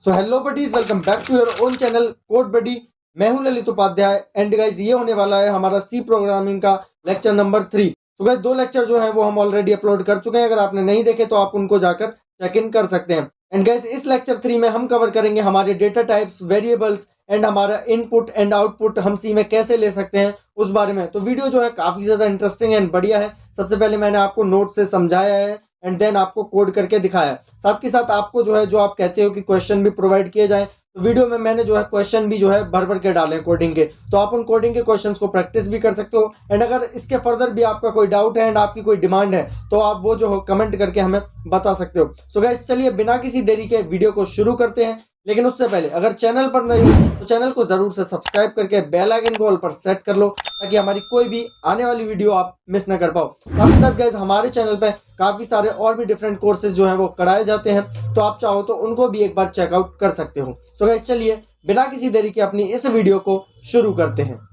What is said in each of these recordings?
So hello buddies, welcome back to your own channel code buddy. मैं हूं Lalit Upadhyay and guys ये होने वाला है हमारा सी प्रोग्रामिंग का लेक्चर नंबर 3। तो गाइज 2 लेक्चर जो है वो हम ऑलरेडी अपलोड कर चुके हैं। अगर आपने नहीं देखे तो आप उनको जाकर चेक इन कर सकते हैं। एंड गाइज इस लेक्चर 3 में हम कवर करेंगे हमारे डेटा टाइप्स, वेरिएबल्स एंड हमारा इनपुट एंड आउटपुट हम सी में कैसे ले सकते हैं उस बारे में। तो वीडियो जो है काफी ज्यादा इंटरेस्टिंग एंड बढ़िया है। सबसे पहले मैंने आपको नोट से समझाया है एंड देन आपको कोड करके दिखाया। साथ के साथ आपको जो है जो आप कहते हो कि क्वेश्चन भी प्रोवाइड किए जाएं, तो वीडियो में मैंने जो है क्वेश्चन भी जो है भर भर के डाले कोडिंग के, तो आप उन कोडिंग के क्वेश्चंस को प्रैक्टिस भी कर सकते हो। एंड अगर इसके फर्दर भी आपका कोई डाउट है एंड आपकी कोई डिमांड है तो आप वो जो हो कमेंट करके हमें बता सकते हो। सो गाइस चलिए बिना किसी देरी के वीडियो को शुरू करते हैं। लेकिन उससे पहले अगर चैनल पर नए हो तो चैनल को जरूर से सब्सक्राइब करके बेल आइकन को ऑल पर सेट कर लो, ताकि हमारी कोई भी आने वाली वीडियो आप मिस ना कर पाओ। साथ ही साथ गाइस हमारे चैनल पे काफी सारे और भी डिफरेंट कोर्सेज जो हैं वो कराए जाते हैं, तो आप चाहो तो उनको भी एक बार चेकआउट कर सकते हो। सो गाइस चलिए बिना किसी देरी के अपनी इस वीडियो को शुरू करते हैं।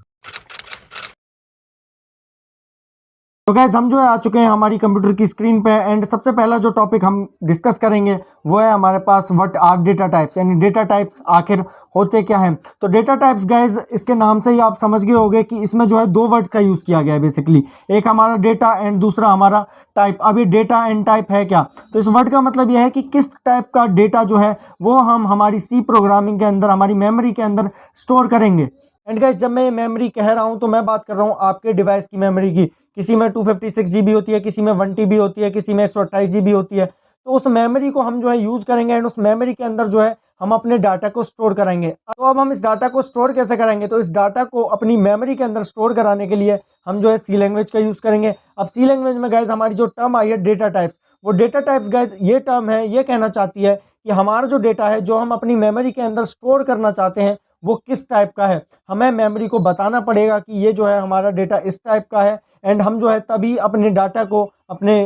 तो गैस हम जो है आ चुके हैं हमारी कंप्यूटर की स्क्रीन पे एंड सबसे पहला जो टॉपिक हम डिस्कस करेंगे वो है हमारे पास व्हाट आर डेटा टाइप्स, यानी डेटा टाइप्स आखिर होते क्या हैं। तो डेटा टाइप्स गैस इसके नाम से ही आप समझ गए होंगे कि इसमें जो है 2 वर्ड्स का यूज़ किया गया है बेसिकली। एक हमारा डेटा एंड दूसरा हमारा टाइप। अब ये डेटा एंड टाइप है क्या, तो इस वर्ड का मतलब यह है कि किस टाइप का डेटा जो है वो हम हमारी सी प्रोग्रामिंग के अंदर, हमारी मेमोरी के अंदर स्टोर करेंगे। एंड गाइस जब मैं मेमोरी कह रहा हूं तो मैं बात कर रहा हूं आपके डिवाइस की मेमोरी की। किसी में 256 GB होती है, किसी में 1 TB होती है, किसी में 128 GB होती है। तो उस मेमोरी को हम जो है यूज़ करेंगे एंड उस मेमोरी के अंदर जो है हम अपने डाटा को स्टोर कराएंगे। तो अब हम इस डाटा को स्टोर कैसे करेंगे, तो इस डाटा को अपनी मेमोरी के अंदर स्टोर कराने के लिए हम जो है सी लैंग्वेज का यूज़ करेंगे। अब सी लैंग्वेज में गाइज हमारी जो टर्म आई है डेटा टाइप्स, वो डेटा टाइप्स गाइज ये टर्म है, ये कहना चाहती है कि हमारा जो डेटा है जो हम अपनी मेमोरी के अंदर स्टोर करना चाहते हैं वो किस टाइप का है। हमें मेमोरी को बताना पड़ेगा कि ये जो है हमारा डेटा इस टाइप का है एंड हम जो है तभी अपने डाटा को, अपने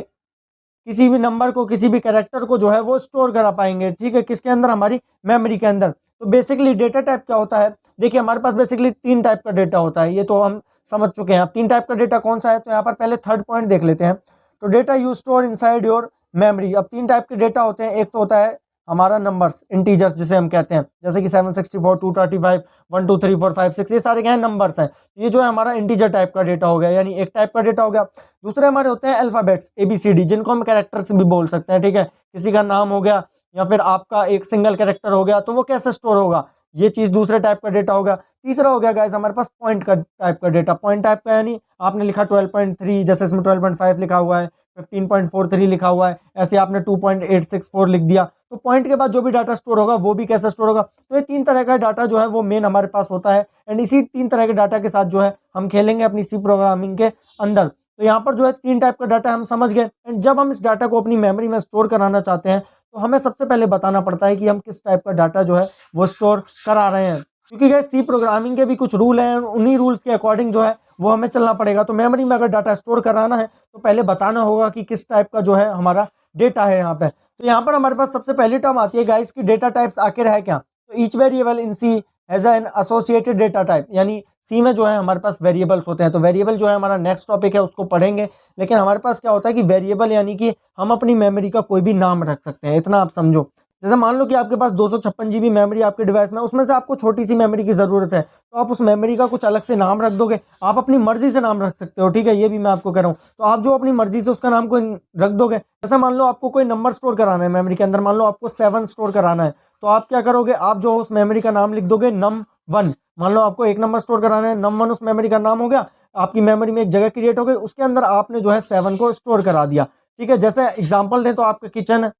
किसी भी नंबर को, किसी भी कैरेक्टर को जो है वो स्टोर करा पाएंगे। ठीक है, किसके अंदर, हमारी मेमोरी के अंदर। तो बेसिकली डेटा टाइप क्या होता है, देखिए हमारे पास बेसिकली 3 टाइप का डेटा होता है, ये तो हम समझ चुके हैं। अब 3 टाइप का डेटा कौन सा है, तो यहाँ पर पहले थर्ड पॉइंट देख लेते हैं। तो data you store inside your memory. अब 3 टाइप के डेटा होते हैं। एक तो होता है हमारा नंबर्स, इंटीजर्स जिसे हम कहते हैं, जैसे कि 764, 235, 1 2 3 4 5 6, ये सारे क्या है, नंबर्स हैं। ये जो है हमारा इंटीजर टाइप का डेटा हो गया, यानी एक टाइप का डेटा हो गया। दूसरे हमारे होते हैं अल्फाबेट्स, ABCD, जिनको हम कैरेक्टर्स भी बोल सकते हैं। ठीक है, किसी का नाम हो गया या फिर आपका एक सिंगल कैरेक्टर हो गया, तो वो कैसे स्टोर होगा, ये चीज दूसरे टाइप का डेटा होगा। तीसरा हो गया गाइस हमारे पास पॉइंट का टाइप का डेटा। पॉइंट टाइप का यानी आपने लिखा 12.3, जैसे इसमें 12.5 लिखा हुआ है, 15.43 लिखा हुआ है, ऐसे आपने 2.864 लिख दिया, तो पॉइंट के बाद जो भी डाटा स्टोर होगा वो भी कैसे स्टोर होगा। तो ये 3 तरह का डाटा जो है वो मेन हमारे पास होता है एंड इसी 3 तरह के डाटा के साथ जो है हम खेलेंगे अपनी सी प्रोग्रामिंग के अंदर। तो यहाँ पर जो है 3 टाइप का डाटा हम समझ गए एंड जब हम इस डाटा को अपनी मेमोरी में स्टोर कराना चाहते हैं तो हमें सबसे पहले बताना पड़ता है कि हम किस टाइप का डाटा जो है वो स्टोर करा रहे हैं, क्योंकि गाइस सी प्रोग्रामिंग के भी कुछ रूल हैं, उन्हीं रूल्स के अकॉर्डिंग जो है वो हमें चलना पड़ेगा। तो मेमोरी में अगर डाटा स्टोर कराना है तो पहले बताना होगा कि किस टाइप का जो है हमारा डेटा है यहाँ पे। तो यहाँ पर हमारे पास सबसे पहली टर्म आती है गाइस की डेटा टाइप्स आखिर है क्या। तो each variable in C has an associated data type, यानी सी में जो है हमारे पास वेरिएबल्स होते हैं। तो वेरिएबल जो है हमारा नेक्स्ट टॉपिक है, उसको पढ़ेंगे। लेकिन हमारे पास क्या होता है कि वेरिएबल यानी कि हम अपनी मेमोरी का कोई भी नाम रख सकते हैं, इतना आप समझो। जैसे मान लो कि आपके पास 256 GB मेमोरी आपके डिवाइस में, उसमें से आपको छोटी सी मेमोरी की ज़रूरत है, तो आप उस मेमोरी का कुछ अलग से नाम रख दोगे। आप अपनी मर्जी से नाम रख सकते हो, ठीक है, ये भी मैं आपको कह रहा हूँ। तो आप जो अपनी मर्जी से उसका नाम कोई रख दोगे, जैसे मान लो आपको कोई नंबर स्टोर कराना है मेमोरी के अंदर, मान लो आपको 7 स्टोर कराना है, तो आप क्या करोगे, आप जो उस मेमोरी का नाम लिख दोगे num1। मान लो आपको एक नंबर स्टोर कराना है, num1 उस मेमोरी का नाम हो गया। आपकी मेमोरी में एक जगह क्रिएट हो गई, उसके अंदर आपने जो है 7 को स्टोर करा दिया। ठीक है, जैसे एग्जाम्पल दें तो आपका किचन है।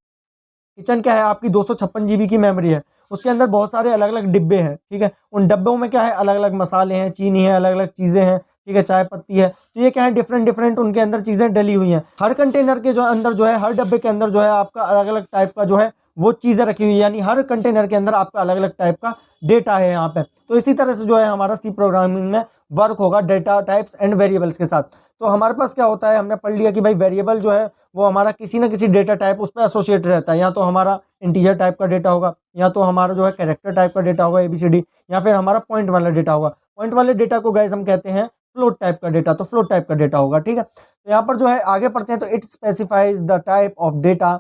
किचन क्या है, आपकी 256 GB की मेमोरी है, उसके अंदर बहुत सारे अलग अलग डिब्बे हैं। ठीक है, उन डब्बों में क्या है, अलग अलग मसाले हैं, चीनी है, अलग अलग चीज़ें हैं। ठीक है, चाय पत्ती है, तो ये क्या है, डिफरेंट डिफरेंट उनके अंदर चीज़ें डली हुई हैं। हर कंटेनर के जो अंदर जो है, हर डब्बे के अंदर जो है आपका अलग अलग टाइप का जो है वो चीज़ें रखी हुई है, यानी हर कंटेनर के अंदर आपका अलग अलग टाइप का डेटा है यहाँ पे। तो इसी तरह से जो है हमारा सी प्रोग्रामिंग में वर्क होगा डेटा टाइप्स एंड वेरिएबल्स के साथ। तो हमारे पास क्या होता है, हमने पढ़ लिया कि भाई वेरिएबल जो है वो हमारा किसी ना किसी डेटा टाइप उस पर एसोसिएटेड रहता है। या तो हमारा इंटीजर टाइप का डेटा होगा, या तो हमारा जो है कैरेक्टर टाइप का डेटा होगा ABCD, या फिर हमारा पॉइंट वाला डेटा होगा। पॉइंट वाले डेटा को गाइस हम कहते हैं फ्लोट टाइप का डेटा, तो फ्लोट टाइप का डेटा होगा। ठीक है, तो यहाँ पर जो है आगे पढ़ते हैं, तो it specifies the type of data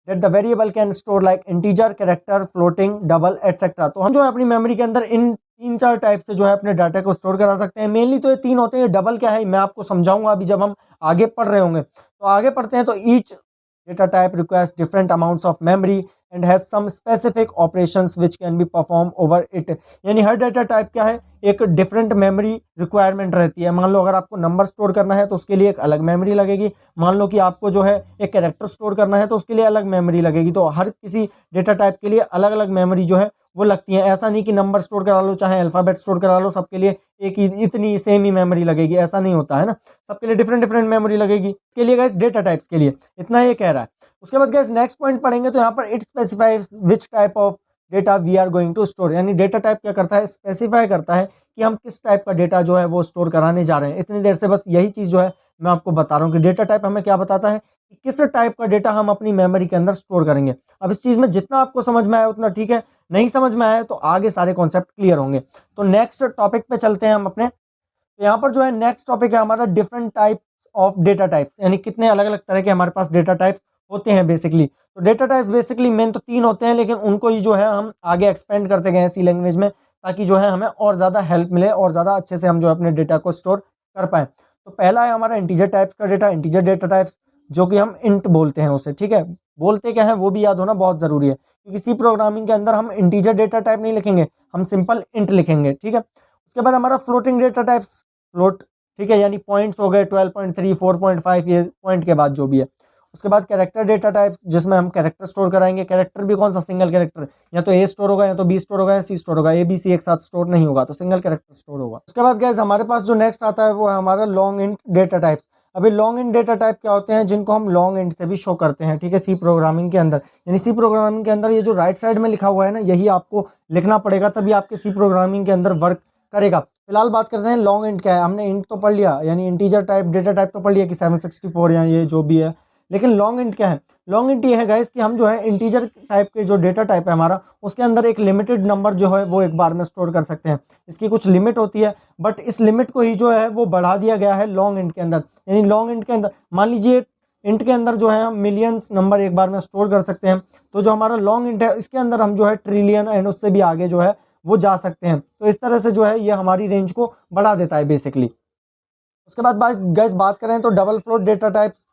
that the variable can store like integer, character, floating, double etcetera. तो हम जो है अपनी मेमोरी के अंदर इन 3-4 टाइप से जो है अपने डाटा को स्टोर करा सकते हैं। मेनली तो ये 3 होते हैं। डबल क्या है मैं आपको समझाऊंगा अभी जब हम आगे पढ़ रहे होंगे। तो आगे पढ़ते हैं। तो each data type requires different amounts of memory and has some specific operations which can be performed over it. यानी हर डेटा टाइप क्या है, एक डिफरेंट मेमोरी रिक्वायरमेंट रहती है। मान लो अगर आपको नंबर स्टोर करना है तो उसके लिए एक अलग मेमोरी लगेगी। मान लो कि आपको जो है एक कैरेक्टर स्टोर करना है तो उसके लिए अलग मेमोरी लगेगी। तो हर किसी डेटा टाइप के लिए अलग अलग मेमोरी जो है वो लगती है। ऐसा नहीं कि नंबर स्टोर करा लो चाहे अल्फ़ाबेट स्टोर करा लो, सबके लिए एक ही इतनी सेम ही मेमोरी लगेगी, ऐसा नहीं होता है ना। सबके लिए डिफरेंट डिफरेंट मेमोरी लगेगी। के लिए गाइस डेटा टाइप्स के लिए इतना ये कह रहा है। उसके बाद गाइस नेक्स्ट पॉइंट पढ़ेंगे तो यहाँ पर it specifies which type of data we are going to store. यानी डेटा टाइप क्या करता है, स्पेसिफाई करता है कि हम किस टाइप का डेटा जो है वो स्टोर कराने जा रहे हैं। इतनी देर से बस यही चीज़ जो है मैं आपको बता रहा हूँ कि डेटा टाइप हमें क्या बताता है कि किस टाइप का डेटा हम अपनी मेमोरी के अंदर स्टोर करेंगे। अब इस चीज़ में जितना आपको समझ में आया उतना ठीक है, नहीं समझ में आया तो आगे सारे कॉन्सेप्ट क्लियर होंगे। तो नेक्स्ट टॉपिक पे चलते हैं हम अपने। तो यहाँ पर जो है नेक्स्ट टॉपिक है हमारा different type of data types. यानी कितने अलग अलग तरह के हमारे पास डेटा टाइप्स होते हैं बेसिकली। तो डेटा टाइप्स बेसिकली मेन तो 3 होते हैं, लेकिन उनको ही जो है हम आगे एक्सपेंड करते गए हैं सी लैंग्वेज में, ताकि जो है हमें और ज़्यादा हेल्प मिले और ज़्यादा अच्छे से हम जो है अपने डेटा को स्टोर कर पाएँ। तो पहला है हमारा इंटीजर टाइप्स का डेटा, इंटीजर डेटा टाइप्स, जो कि हम इंट बोलते हैं उसे, ठीक है। बोलते क्या है वो भी याद होना बहुत ज़रूरी है, क्योंकि सी प्रोग्रामिंग के अंदर हम इंटीजर डेटा टाइप नहीं लिखेंगे, हम सिंपल इंट लिखेंगे, ठीक है। उसके बाद हमारा फ्लोटिंग डेटा टाइप्स, फ्लोट, ठीक है, यानी पॉइंट्स हो गए 12.3, 4.5, ये पॉइंट के बाद जो भी है। उसके बाद कैरेक्टर डेटा टाइप्स, जिसमें हम कैरेक्टर स्टोर कराएंगे। कैरेक्टर भी कौन सा, सिंगल कैरेक्टर, या तो ए स्टोर होगा या तो बी स्टोर होगा या सी स्टोर होगा। ए बी सी एक साथ स्टोर नहीं होगा, तो सिंगल कैरेक्टर स्टोर होगा। उसके बाद गाइस हमारे पास जो नेक्स्ट आता है वो है हमारा लॉन्ग इंट डेटा टाइप्स। अभी लॉन्ग इंट डेटा टाइप क्या होते हैं, जिनको हम लॉन्ग इंट से भी शो करते हैं, ठीक है, सी प्रोग्रामिंग के अंदर। यानी सी प्रोग्रामिंग के अंदर ये जो राइट साइड में लिखा हुआ है ना, यही आपको लिखना पड़ेगा, तभी आपके सी प्रोग्रामिंग के अंदर वर्क करेगा। फिलहाल बात करते हैं लॉन्ग इंट क्या है। हमने इंट तो पढ़ लिया, यानी इंटीजर टाइप डेटा टाइप तो पढ़ लिया कि 764 या ये जो भी है, लेकिन लॉन्ग इंट क्या है। लॉन्ग इंट ये है गाइस कि हम जो है इंटीजर टाइप के जो डेटा टाइप है हमारा, उसके अंदर एक लिमिटेड नंबर जो है वो एक बार में स्टोर कर सकते हैं। इसकी कुछ लिमिट होती है, बट इस लिमिट को ही जो है वो बढ़ा दिया गया है लॉन्ग इंट के अंदर। यानी लॉन्ग इंट के अंदर मान लीजिए इंट के अंदर जो है हम मिलियंस नंबर एक बार में स्टोर कर सकते हैं। तो जो हमारा लॉन्ग इंट है इसके अंदर हम जो है ट्रिलियन एंड उससे भी आगे जो है वो जा सकते हैं। तो इस तरह से जो है ये हमारी रेंज को बढ़ा देता है बेसिकली। उसके बाद बात करें तो डबल फ्लोट डेटा टाइप्स।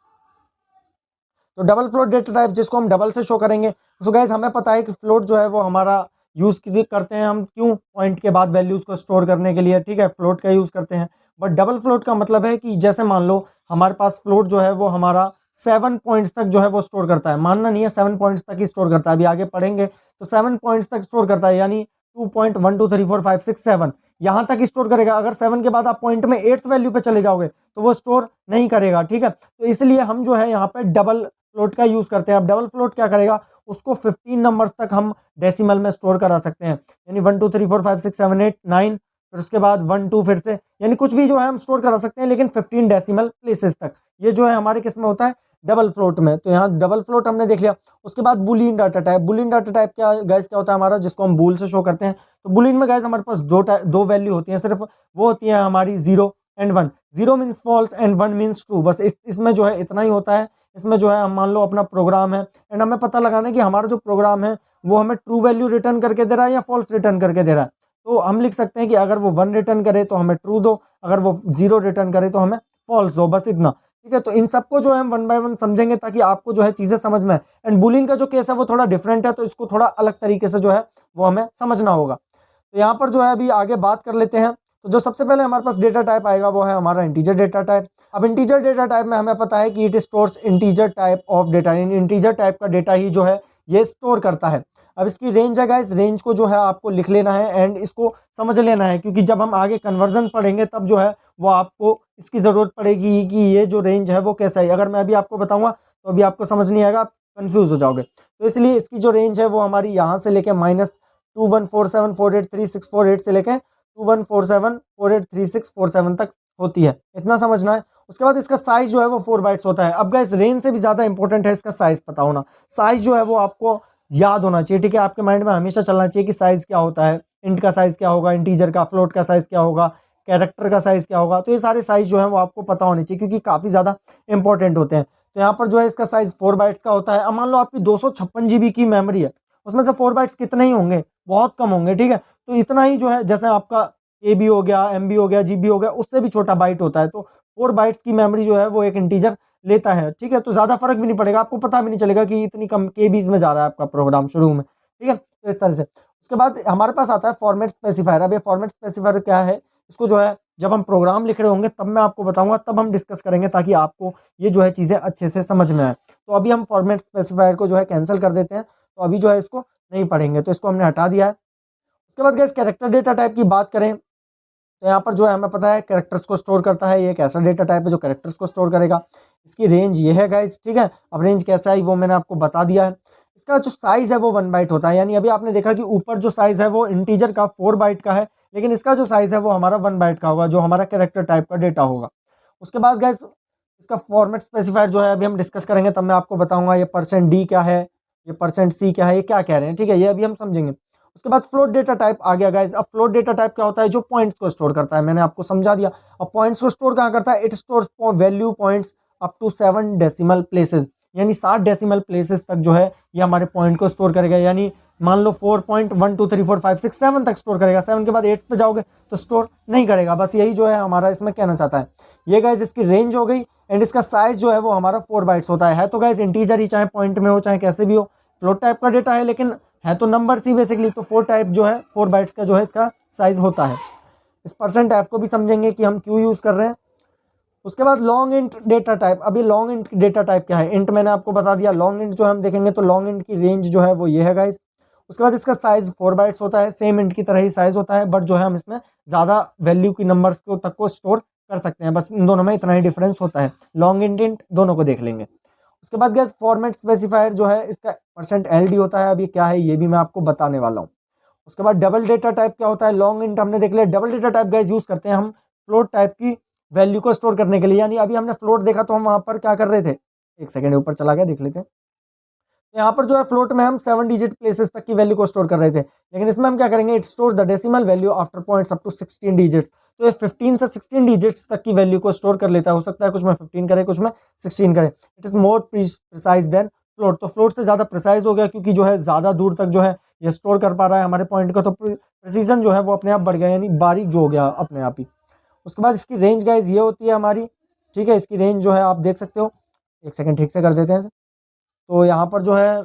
तो डबल फ्लोट डेटा टाइप जिसको हम डबल से शो करेंगे। तो गाइस हमें पता है कि फ्लोट जो है वो हमारा यूज़ करते हैं हम, क्यों, पॉइंट के बाद वैल्यूज़ को स्टोर करने के लिए, ठीक है, फ्लोट का यूज़ करते हैं। बट डबल फ्लोट का मतलब है कि जैसे मान लो हमारे पास फ्लोट जो है वो हमारा 7 पॉइंट्स तक जो है वो स्टोर करता है। मानना नहीं है, 7 पॉइंट्स तक ही स्टोर करता है। अभी आगे पढ़ेंगे तो 7 पॉइंट्स तक स्टोर करता है, यानी 2.1234567 यहाँ तक स्टोर करेगा। अगर 7 के बाद आप पॉइंट में 8th वैल्यू पे चले जाओगे तो वो स्टोर नहीं करेगा, ठीक है। तो इसलिए हम जो है यहाँ पे डबल फ्लोट का यूज़ करते हैं। अब डबल फ्लोट क्या करेगा, उसको 15 नंबर्स तक हम डेसिमल में स्टोर करा सकते हैं। यानी 1 2 3 4 5 6 7 8 9, फिर उसके बाद 1 2 फिर से, यानी कुछ भी जो है हम स्टोर करा सकते हैं, लेकिन 15 डेसिमल प्लेसेस तक। ये जो है हमारे किस में होता है, डबल फ्लोट में। तो यहाँ डबल फ्लोट हमने देख लिया। उसके बाद Boolean data type. Boolean data type क्या गाइस, क्या होता है हमारा, जिसको हम बूल से शो करते हैं। तो बुलियन में गाइस हमारे पास दो वैल्यू होती हैं सिर्फ, वो होती है हमारी 0 and 1। 0 means false and 1 means true. बस इसमें जो है इतना ही होता है। इसमें जो है हम मान लो अपना प्रोग्राम है एंड हमें पता लगाना है कि हमारा जो प्रोग्राम है वो हमें ट्रू वैल्यू रिटर्न करके दे रहा है या फॉल्स रिटर्न करके दे रहा है। तो हम लिख सकते हैं कि अगर वो 1 रिटर्न करे तो हमें ट्रू दो, अगर वो 0 रिटर्न करे तो हमें फॉल्स दो, बस इतना, ठीक है। तो इन सबको जो है हम 1 बाय 1 समझेंगे ताकि आपको जो है चीज़ें समझ में आए। एंड बुलियन का जो केस है वो थोड़ा डिफरेंट है, तो इसको थोड़ा अलग तरीके से जो है वो हमें समझना होगा। तो यहाँ पर जो है अभी आगे बात कर लेते हैं। तो जो सबसे पहले हमारे पास डेटा टाइप आएगा वो है हमारा इंटीजर डेटा टाइप। अब इंटीजर डेटा टाइप में हमें पता है कि it stores integer type of data, यानी इंटीजर टाइप का डेटा ही जो है ये स्टोर करता है। अब इसकी रेंज है गाइस, रेंज को जो है आपको लिख लेना है एंड इसको समझ लेना है, क्योंकि जब हम आगे कन्वर्जन पढ़ेंगे तब जो है वो आपको इसकी ज़रूरत पड़ेगी कि ये जो रेंज है वो कैसा है। अगर मैं अभी आपको बताऊंगा तो अभी आपको समझ नहीं आएगा, आप कन्फ्यूज़ हो जाओगे। तो इसलिए इसकी जो रेंज है वो हमारी यहाँ से लेके -2147483648 से लेके 2147483647 तक होती है। इतना समझना है। उसके बाद इसका साइज जो है वो 4 बाइट्स होता है। अब गाइस रेंज से भी ज़्यादा इंपॉर्टेंट है इसका साइज पता होना। साइज जो है वो आपको याद होना चाहिए, ठीक है। आपके माइंड में हमेशा चलना चाहिए कि साइज क्या होता है, इंट का साइज क्या होगा, इंटीजर का, फ्लोट का साइज क्या होगा, कैरेक्टर का साइज क्या होगा। तो ये सारे साइज जो है वो आपको पता होने चाहिए, क्योंकि काफ़ी ज़्यादा इंपॉर्टेंट होते हैं। तो यहाँ पर जो है इसका साइज 4 बाइट्स का होता है। अब मान लो आपकी 256 जीबी की मेमोरी है, उसमें से 4 बाइट्स कितने ही होंगे, बहुत कम होंगे, ठीक है। तो इतना ही जो है, जैसे आपका KB हो गया, MB हो गया, GB हो गया, उससे भी छोटा बाइट होता है। तो 4 बाइट्स की मेमोरी जो है वो एक इंटीजर लेता है, ठीक है। तो ज़्यादा फर्क भी नहीं पड़ेगा, आपको पता भी नहीं चलेगा कि इतनी कम KBs में जा रहा है आपका प्रोग्राम शुरू में, ठीक है। तो इस तरह से उसके बाद हमारे पास आता है फॉर्मेट स्पेसिफायर। अब ये फॉर्मेट स्पेसिफायर क्या है, इसको जो है जब हम प्रोग्राम लिख रहे होंगे तब मैं आपको बताऊंगा, तब हम डिस्कस करेंगे, ताकि आपको ये जो है चीज़ें अच्छे से समझ में आए। तो अभी हम फॉर्मेट स्पेसिफायर को जो है कैंसिल कर देते हैं, तो अभी जो है इसको नहीं पढ़ेंगे, तो इसको हमने हटा दिया है। उसके बाद गाइस कैरेक्टर डेटा टाइप की बात करें, तो यहाँ पर जो है हमें पता है कैरेक्टर्स को स्टोर करता है। ये एक ऐसा डेटा टाइप है जो कैरेक्टर्स को स्टोर करेगा। इसकी रेंज ये है गाइस, ठीक है। अब रेंज कैसा है वो मैंने आपको बता दिया है। इसका जो साइज है वो 1 बाइट होता है, यानी अभी आपने देखा कि ऊपर जो साइज है वो इंटीजर का 4 बाइट का है, लेकिन इसका जो साइज है वो हमारा 1 बाइट का होगा, जो हमारा कैरेक्टर टाइप का डेटा होगा। उसके बाद गाइस इसका फॉर्मेट स्पेसिफायर जो है अभी हम डिस्कस करेंगे, तब मैं आपको बताऊंगा ये %d क्या है, ये %c क्या है, ये क्या कह रहे हैं, ठीक है, ये अभी हम समझेंगे। उसके बाद फ्लोट डेटा टाइप आ गया गाइस। अब फ्लोट डेटा टाइप क्या होता है, जो पॉइंट्स को स्टोर करता है, मैंने आपको समझा दिया। अब पॉइंट्स को स्टोर कहाँ करता है, it stores value points up to 7 decimal places, यानी 7 डेसिमल प्लेसेस तक जो है ये हमारे पॉइंट को स्टोर करेगा। यानी मान लो 4.1234567 तक स्टोर करेगा, 7 के बाद 8 पे जाओगे तो स्टोर नहीं करेगा। बस यही जो है हमारा इसमें कहना चाहता है। ये गाइस इसकी रेंज हो गई, एंड इसका साइज जो है वो हमारा 4 बाइट्स होता है। तो गाइस इंटीजर ही, चाहे पॉइंट में हो चाहे कैसे भी हो, फ्लोट टाइप का डेटा है, लेकिन है तो नंबर सी बेसिकली। तो 4 टाइप जो है 4 बाइट्स का जो है इसका साइज होता है। इस %f को भी समझेंगे कि हम क्यों यूज कर रहे हैं। उसके बाद लॉन्ग इंट डेटा टाइप। अभी लॉन्ग इंट डेटा टाइप क्या है, इंट मैंने आपको बता दिया। लॉन्ग इंट जो हम देखेंगे तो लॉन्ग इंट की रेंज जो है वो ये है गाइस। उसके बाद इसका साइज 4 बाइट्स होता है, सेम इंट की तरह ही साइज होता है, बट जो है हम इसमें ज़्यादा वैल्यू की नंबर्स को तक को स्टोर कर सकते हैं। बस इन दोनों में इतना ही डिफरेंस होता है। लॉन्ग इंट दोनों को देख लेंगे। उसके बाद गैस फॉर्मेट स्पेसिफायर जो है इसका %LD होता है। अभी क्या है ये भी मैं आपको बताने वाला हूँ। उसके बाद डबल डेटा टाइप क्या होता है, लॉन्ग इंट हमने देख लिया। Double data type gas use करते हैं हम फ्लोट टाइप की वैल्यू को स्टोर करने के लिए। यानी अभी हमने फ्लोट देखा तो हम वहां पर क्या कर रहे थे, एक सेकंड ऊपर चला गया, देख लेते हैं। यहाँ पर जो है फ्लोट में हम 7 डिजिट प्लेसेस तक की वैल्यू को स्टोर कर रहे थे, लेकिन इसमें हम क्या करेंगे, it stores the decimal value after points up to 16 digits. तो ये 15 से 16 डिजिट्स तक की वैल्यू को स्टोर कर लेता है। हो सकता है कुछ में 15 करे, कुछ में 16 करे। It is more precise than float. तो फ्लोट से ज़्यादा प्रिसाइज हो गया, क्योंकि जो है ज़्यादा दूर तक जो है ये स्टोर कर पा रहा है हमारे पॉइंट को। तो प्रिसीजन जो है वो अपने आप बढ़ गया, यानी बारीक जो हो गया अपने आप ही। उसके बाद इसकी रेंज गाइज ये होती है हमारी, ठीक है। इसकी रेंज जो है आप देख सकते हो, एक सेकंड ठीक से कर देते हैं इसे। तो यहाँ पर जो है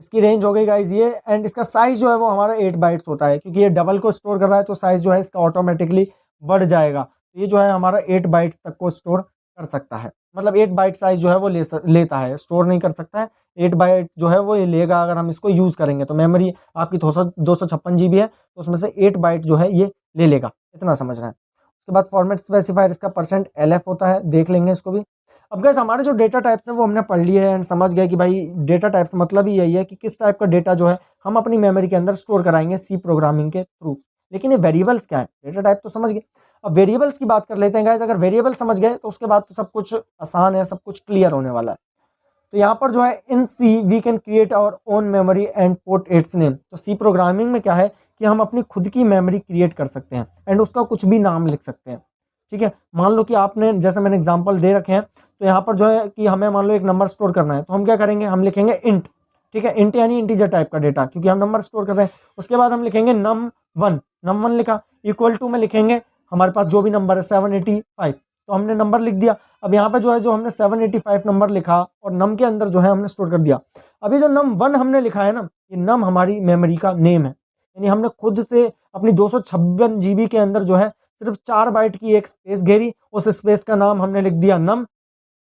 इसकी रेंज हो गई गाइज ये, एंड इसका साइज जो है वो हमारा 8 बाइट्स होता है, क्योंकि ये डबल को स्टोर कर रहा है तो साइज जो है इसका ऑटोमेटिकली बढ़ जाएगा। तो ये जो है हमारा 8 बाइट्स तक को स्टोर कर सकता है, मतलब 8 बाइट साइज जो है वो लेता है, स्टोर नहीं कर सकता है। 8 बाइट जो है वो ये लेगा अगर हम इसको यूज़ करेंगे। तो मेमोरी आपकी 256 GB है, तो उसमें से 8 बाइट जो है ये ले लेगा, इतना समझना है। उसके बाद फॉर्मेट स्पेसिफायर इसका %LF होता है, देख लेंगे इसको भी। अब गैस हमारे जो डेटा टाइप्स हैं वो हमने पढ़ लिए हैं एंड समझ गए कि भाई डेटा टाइप्स मतलब ही यही है कि किस टाइप का डेटा जो है हम अपनी मेमोरी के अंदर स्टोर कराएंगे सी प्रोग्रामिंग के थ्रू। लेकिन ये वेरिएबल्स क्या है, डेटा टाइप तो समझ गए, अब वेरिएबल्स की बात कर लेते हैं गाइस। अगर वेरिएबल समझ गए तो उसके बाद तो सब कुछ आसान है, सब कुछ क्लियर होने वाला है। तो यहाँ पर जो है in C we can create our own memory and put its name. तो सी प्रोग्रामिंग में क्या है कि हम अपनी खुद की मेमोरी क्रिएट कर सकते हैं एंड उसका कुछ भी नाम लिख सकते हैं, ठीक है। मान लो कि आपने, जैसे मैंने एग्जांपल दे रखे हैं, तो यहाँ पर जो है कि हमें मान लो एक नंबर स्टोर करना है, तो हम क्या करेंगे, हम लिखेंगे इंट, ठीक है। इंट यानी इंटीजर टाइप का डेटा, क्योंकि हम नंबर स्टोर कर रहे हैं। उसके बाद हम लिखेंगे num1 लिखा, इक्वल टू में लिखेंगे हमारे पास जो भी नंबर है 785, तो हमने नंबर लिख दिया। अब यहाँ पे जो है जो हमने 785 नंबर लिखा और नम के अंदर जो है हमने स्टोर कर दिया। अभी जो num1 हमने लिखा है ना, ये नम हमारी मेमोरी का नेम है, यानी हमने खुद से अपनी 256 GB के अंदर जो है सिर्फ 4 बाइट की एक स्पेस घेरी, उस स्पेस का नाम हमने लिख दिया नम,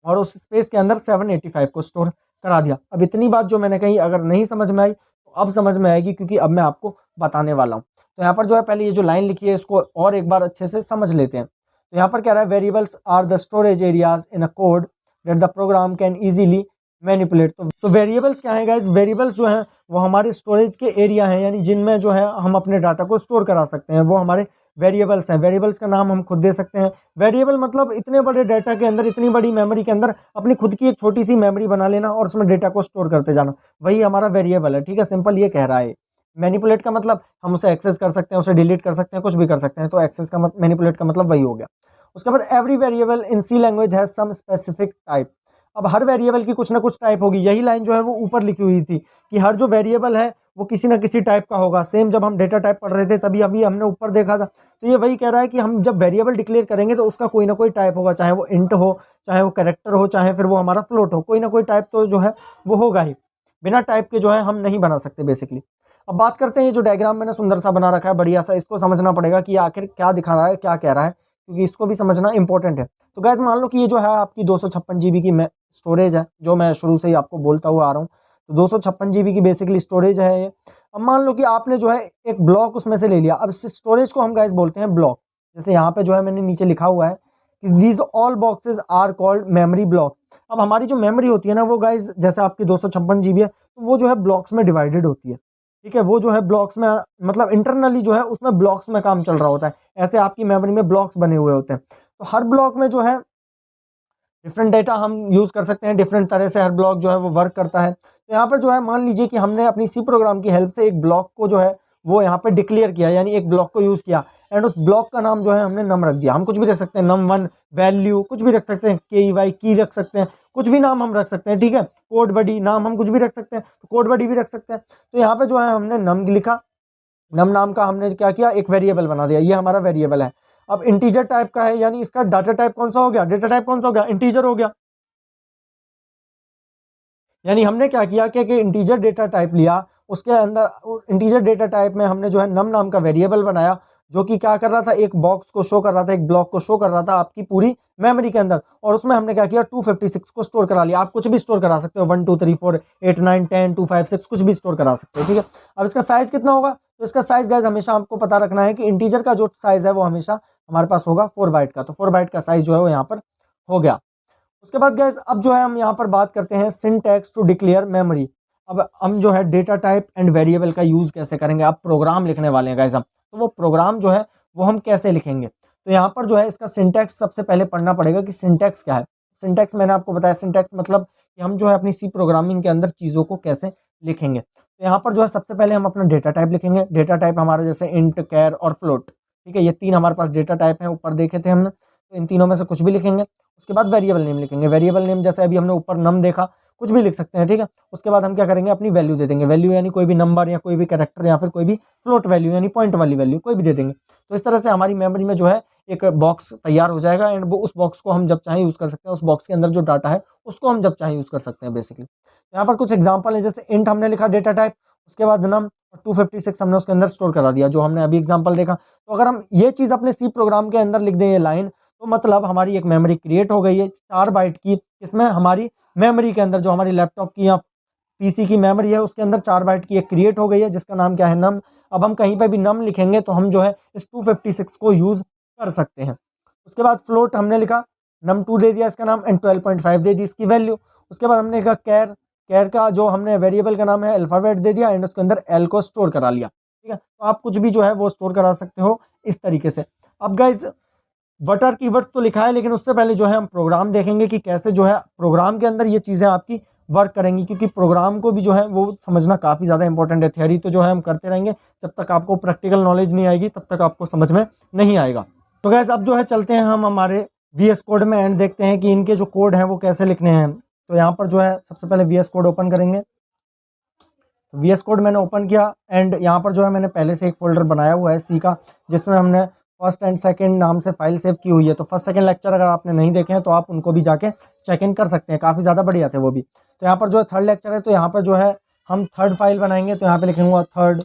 और उस स्पेस के अंदर 785 को स्टोर करा दिया। अब इतनी बात जो मैंने कही अगर नहीं समझ में आई तो अब समझ में आएगी, क्योंकि अब मैं आपको बताने वाला हूँ। तो यहाँ पर जो है पहले ये जो लाइन लिखी है इसको और एक बार अच्छे से समझ लेते हैं। तो यहाँ पर कह रहा है variables are the storage areas in a code that the program can easily manipulate. तो वेरिएबल्स क्या है गाइस, वेरिएबल्स जो हैं वो हमारे स्टोरेज के एरिया हैं, यानी जिनमें जो है हम अपने डाटा को स्टोर करा सकते हैं, वो हमारे वेरिएबल्स हैं। वेरिएबल्स का नाम हम खुद दे सकते हैं। वेरिएबल मतलब इतने बड़े डाटा के अंदर, इतनी बड़ी मेमोरी के अंदर अपनी खुद की एक छोटी सी मेमोरी बना लेना और उसमें डेटा को स्टोर करते जाना, वही हमारा वेरिएबल है, ठीक है। सिंपल ये कह रहा है। मैनिपुलेट का मतलब हम उसे एक्सेस कर सकते हैं, उसे डिलीट कर सकते हैं, कुछ भी कर सकते हैं। तो एक्सेस का मैनिपुलेट का मतलब वही हो गया। उसके बाद every variable in C language has some specific type. अब हर वेरिएबल की कुछ ना कुछ टाइप होगी, यही लाइन जो है वो ऊपर लिखी हुई थी कि हर जो वेरिएबल है वो किसी ना किसी टाइप का होगा। सेम जब हम डेटा टाइप पढ़ रहे थे तभी अभी हमने ऊपर देखा था। तो ये वही कह रहा है कि हम जब वेरिएबल डिक्लेयर करेंगे तो उसका कोई ना कोई टाइप होगा, चाहे वो इंट हो, चाहे वो कैरेक्टर हो, चाहे फिर वो हमारा फ्लोट हो, कोई ना कोई टाइप तो जो है वो होगा ही। बिना टाइप के जो है हम नहीं बना सकते बेसिकली। अब बात करते हैं ये जो डायग्राम मैंने सुंदर सा बना रखा है बढ़िया सा, इसको समझना पड़ेगा कि आखिर क्या दिखा रहा है, क्या कह रहा है, क्योंकि इसको भी समझना इंपॉर्टेंट है। तो गैस मान लो कि ये जो है आपकी 256 जीबी की स्टोरेज है, जो मैं शुरू से ही आपको बोलता हुआ आ रहा हूँ। तो 256 जीबी की बेसिकली स्टोरेज है ये। अब मान लो कि आपने जो है एक ब्लॉक उसमें से ले लिया। अब इस स्टोरेज को हम गैस बोलते हैं ब्लॉक। जैसे यहाँ पे जो है मैंने नीचे लिखा हुआ है कि these all boxes are called memory block. अब हमारी जो मेमोरी होती है ना वो गाइज जैसे आपकी 256 जीबी है तो वो जो है ब्लॉक्स में डिवाइडेड होती है। ठीक है, वो जो है ब्लॉक्स में मतलब इंटरनली जो है उसमें ब्लॉक्स में काम चल रहा होता है। ऐसे आपकी मेमोरी में ब्लॉक्स बने हुए होते हैं। तो हर ब्लॉक में जो है डिफरेंट डेटा हम यूज़ कर सकते हैं, डिफरेंट तरह से हर ब्लॉक जो है वो वर्क करता है। तो यहाँ पर जो है मान लीजिए कि हमने अपनी सी प्रोग्राम की हेल्प से एक ब्लॉक को जो है वो यहाँ पे डिक्लेयर किया, यानी एक ब्लॉक को यूज़ किया एंड उस ब्लॉक का नाम जो है हमने नम रख दिया। हम कुछ भी रख सकते हैं, num1 वैल्यू कुछ भी रख सकते हैं, के वाई की रख सकते हैं, कुछ भी नाम हम रख सकते हैं। ठीक है, कोड बडी नाम हम कुछ भी रख सकते हैं, तो कोड बडी भी रख सकते हैं। तो यहाँ पे जो है हमने नम लिखा, नम नाम का हमने क्या किया, एक वेरिएबल बना दिया, ये हमारा वेरिएबल है। अब इंटीजर टाइप का है, यानी इसका डाटा टाइप कौन सा हो गया, डेटा टाइप कौन सा हो गया, इंटीजर हो गया। यानी हमने क्या किया कि इंटीजर डेटा टाइप लिया, उसके अंदर इंटीजर डेटा टाइप में हमने जो है नम नाम का वेरिएबल बनाया, जो कि क्या कर रहा था, एक बॉक्स को शो कर रहा था, एक ब्लॉक को शो कर रहा था आपकी पूरी मेमोरी के अंदर। और उसमें हमने क्या किया, 256 को स्टोर करा लिया। आप कुछ भी स्टोर करा सकते हो, 1 2 3 4 8 9 10 2 5 6 कुछ भी स्टोर करा सकते हो। ठीक है, अब इसका साइज कितना होगा, तो इसका साइज गाइज हमेशा आपको पता रखना है कि इंटीजर का जो साइज है वो हमेशा हमारे पास होगा 4 बाइट का। तो 4 बाइट का साइज जो है वो यहाँ पर हो गया। उसके बाद गैस अब जो है हम यहाँ पर बात करते हैं सिंटैक्स टू डिक्लेयर मेमोरी। अब हम जो है डेटा टाइप एंड वेरिएबल का यूज़ कैसे करेंगे, अब प्रोग्राम लिखने वाले हैं गैस हम, तो वो प्रोग्राम जो है वो हम कैसे लिखेंगे। तो यहाँ पर जो है इसका सिंटैक्स सबसे पहले पढ़ना पड़ेगा कि सिंटैक्स क्या है। सिंटैक्स मैंने आपको बताया, सिंटैक्स मतलब कि हम जो है अपनी सी प्रोग्रामिंग के अंदर चीज़ों को कैसे लिखेंगे। तो यहाँ पर जो है सबसे पहले हम अपना डेटा टाइप लिखेंगे। डेटा टाइप हमारा जैसे इंट, कैर और फ्लोट। ठीक है, ये तीन हमारे पास डेटा टाइप हैं, ऊपर देखे थे हमने, तो इन तीनों में से कुछ भी लिखेंगे। उसके बाद वेरिएबल नेम लिखेंगे। वेरिएबल नेम जैसे अभी हमने ऊपर नम देखा, कुछ भी लिख सकते हैं। ठीक है, उसके बाद हम क्या करेंगे, अपनी वैल्यू दे देंगे। वैल्यू यानी कोई भी नंबर या कोई भी कैरेक्टर या फिर कोई भी फ्लोट वैल्यू यानी पॉइंट वाली वैल्यू कोई भी दे देंगे। तो इस तरह से हमारी मेमोरी में जो है एक बॉक्स तैयार हो जाएगा एंड वो उस बॉक्स को हम जब चाहें यूज़ कर सकते हैं। उस बॉक्स के अंदर जो डाटा है उसको हम जब चाहें यूज़ कर सकते हैं बेसिकली। यहाँ पर कुछ एग्जाम्पल है, जैसे इंट हमने लिखा डेटा टाइप, उसके बाद नम 256 हमने उसके अंदर स्टोर करा दिया, जो हमने अभी एग्जाम्पल देखा। तो अगर हम ये चीज़ अपने सी प्रोग्राम के अंदर लिख दें ये लाइन, तो मतलब हमारी एक मेमोरी क्रिएट हो गई है 4 बाइट की। इसमें हमारी मेमोरी के अंदर जो हमारी लैपटॉप की या पीसी की मेमोरी है उसके अंदर 4 बाइट की एक क्रिएट हो गई है, जिसका नाम क्या है, नम। अब हम कहीं पे भी नम लिखेंगे तो हम जो है इस 256 को यूज़ कर सकते हैं। उसके बाद फ्लोट हमने लिखा, num2 दे दिया इसका नाम एंड 12.5 दे दी इसकी वैल्यू। उसके बाद हमने लिखा कैर, कैर का जो हमने वेरिएबल का नाम है अल्फ़ाबेट दे दिया एंड उसके अंदर एल को स्टोर करा लिया। ठीक है, तो आप कुछ भी जो है वो स्टोर करा सकते हो इस तरीके से। अब गाइज व्हाट आर कीवर्ड्स तो लिखा है, लेकिन उससे पहले जो है हम प्रोग्राम देखेंगे कि कैसे जो है प्रोग्राम के अंदर ये चीज़ें आपकी वर्क करेंगी, क्योंकि प्रोग्राम को भी जो है वो समझना काफ़ी ज़्यादा इंपॉर्टेंट है। थ्योरी तो जो है हम करते रहेंगे, जब तक आपको प्रैक्टिकल नॉलेज नहीं आएगी तब तक आपको समझ में नहीं आएगा। तो गैस अब जो है चलते हैं हम हमारे VS कोड में एंड देखते हैं कि इनके जो कोड हैं वो कैसे लिखने हैं। तो यहाँ पर जो है सबसे पहले VS कोड ओपन करेंगे। तो VS कोड मैंने ओपन किया एंड यहाँ पर जो है मैंने पहले से एक फोल्डर बनाया हुआ है सी का, जिसमें हमने फर्स्ट एंड सेकंड नाम से फाइल सेव की हुई है। तो फर्स्ट सेकंड लेक्चर अगर आपने नहीं देखे हैं तो आप उनको भी जाके चेक इन कर सकते हैं, काफ़ी ज़्यादा बढ़िया थे वो भी। तो यहाँ पर जो है थर्ड लेक्चर है, तो यहाँ पर जो है हम थर्ड फाइल बनाएंगे। तो यहाँ पे लिखेंगे थर्ड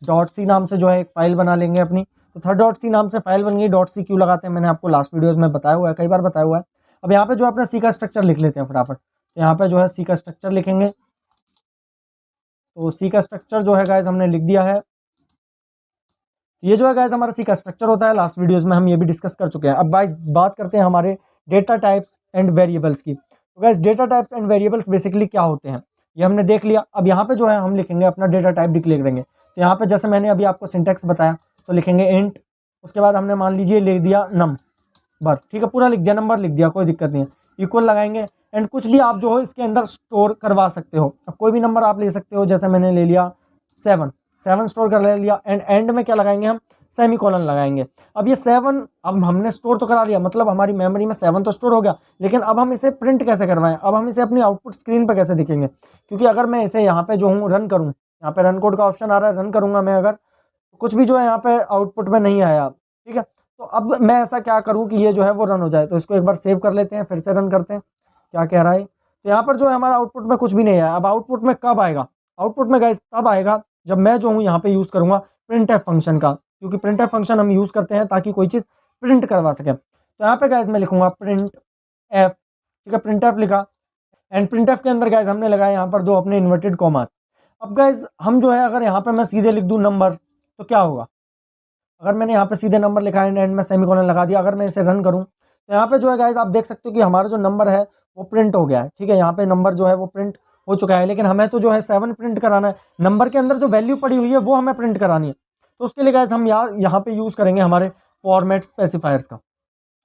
डॉट सी नाम से जो है एक फाइल बना लेंगे अपनी। तो थर्ड डॉट सी नाम से फाइल बन गई। डॉट सी क्यों लगाते हैं मैंने आपको लास्ट वीडियोज़ में बताया हुआ है, कई बार बताया हुआ है। अब यहाँ पे जो अपना सी का स्ट्रक्चर लिख लेते हैं फटाफट। तो यहाँ पे जो है सी का स्ट्रक्चर लिखेंगे। तो सी का स्ट्रक्चर जो है गाइस हमने लिख दिया है। ये जो है गाइस हमारा सी का स्ट्रक्चर होता है, लास्ट वीडियोस में हम ये भी डिस्कस कर चुके हैं। अब गाइस बात करते हैं हमारे डेटा टाइप्स एंड वेरिएबल्स की। तो guys data types and variables basically क्या होते हैं ये हमने देख लिया। अब यहाँ पे जो है हम लिखेंगे अपना डेटा टाइप डिक्लेयर करेंगे। तो यहाँ पे जैसे मैंने अभी आपको सिंटैक्स बताया, तो लिखेंगे इंट, उसके बाद हमने मान लीजिए लिख दिया नंबर। ठीक है, पूरा लिख दिया, नंबर लिख दिया, कोई दिक्कत नहीं है। इक्वल लगाएंगे एंड कुछ भी आप जो हो इसके अंदर स्टोर करवा सकते हो। अब कोई भी नंबर आप ले सकते हो, जैसे मैंने ले लिया 7 स्टोर कर ले लिया एंड एंड में क्या लगाएंगे हम, सेमीकोलन लगाएंगे। अब ये 7 अब हमने स्टोर तो करा लिया, मतलब हमारी मेमोरी में 7 तो स्टोर हो गया, लेकिन अब हम इसे प्रिंट कैसे करवाएं, अब हम इसे अपनी आउटपुट स्क्रीन पर कैसे दिखेंगे? क्योंकि अगर मैं इसे यहाँ पे जो हूँ रन करूँ, यहाँ पे रन कोड का ऑप्शन आ रहा है, रन करूँगा मैं अगर, कुछ भी जो है यहाँ पे आउटपुट में नहीं आया, ठीक है। तो अब मैं ऐसा क्या करूँ कि ये जो है वो रन हो जाए, तो इसको एक बार सेव कर लेते हैं, फिर से रन करते हैं, क्या कह रहा है। तो यहाँ पर जो है हमारा आउटपुट में कुछ भी नहीं आया। अब आउटपुट में कब आएगा? आउटपुट में गाइस तब आएगा जब मैं जो हूँ यहाँ पे यूज़ करूँगा प्रिंट एफ फंक्शन का, क्योंकि प्रिंट एफ फंक्शन हम यूज़ करते हैं ताकि कोई चीज़ प्रिंट करवा सके। तो यहाँ पे गाइस मैं लिखूंगा प्रिंट एफ, ठीक है, प्रिंट एफ लिखा, एंड प्रिंट एफ के अंदर गाइस हमने लगाया यहाँ पर 2 अपने इन्वर्टेड कॉमास। अब गाइस हम जो है अगर यहाँ पे मैं सीधे लिख दूँ नंबर, तो क्या होगा? अगर मैंने यहाँ पे सीधे नंबर लिखा है एंड में सेमीकोलन लगा दिया, अगर मैं इसे रन करूँ तो यहाँ पे जो है गाइस आप देख सकते हो कि हमारा जो नंबर है वो प्रिंट हो गया है, ठीक है। यहाँ पे नंबर जो है वो प्रिंट हो चुका है, लेकिन हमें तो जो है 7 प्रिंट कराना है, नंबर के अंदर जो वैल्यू पड़ी हुई है वो हमें प्रिंट करानी है। तो उसके लिए गाइस हम यहाँ पे यूज़ करेंगे हमारे फॉर्मेट स्पेसिफायर्स का।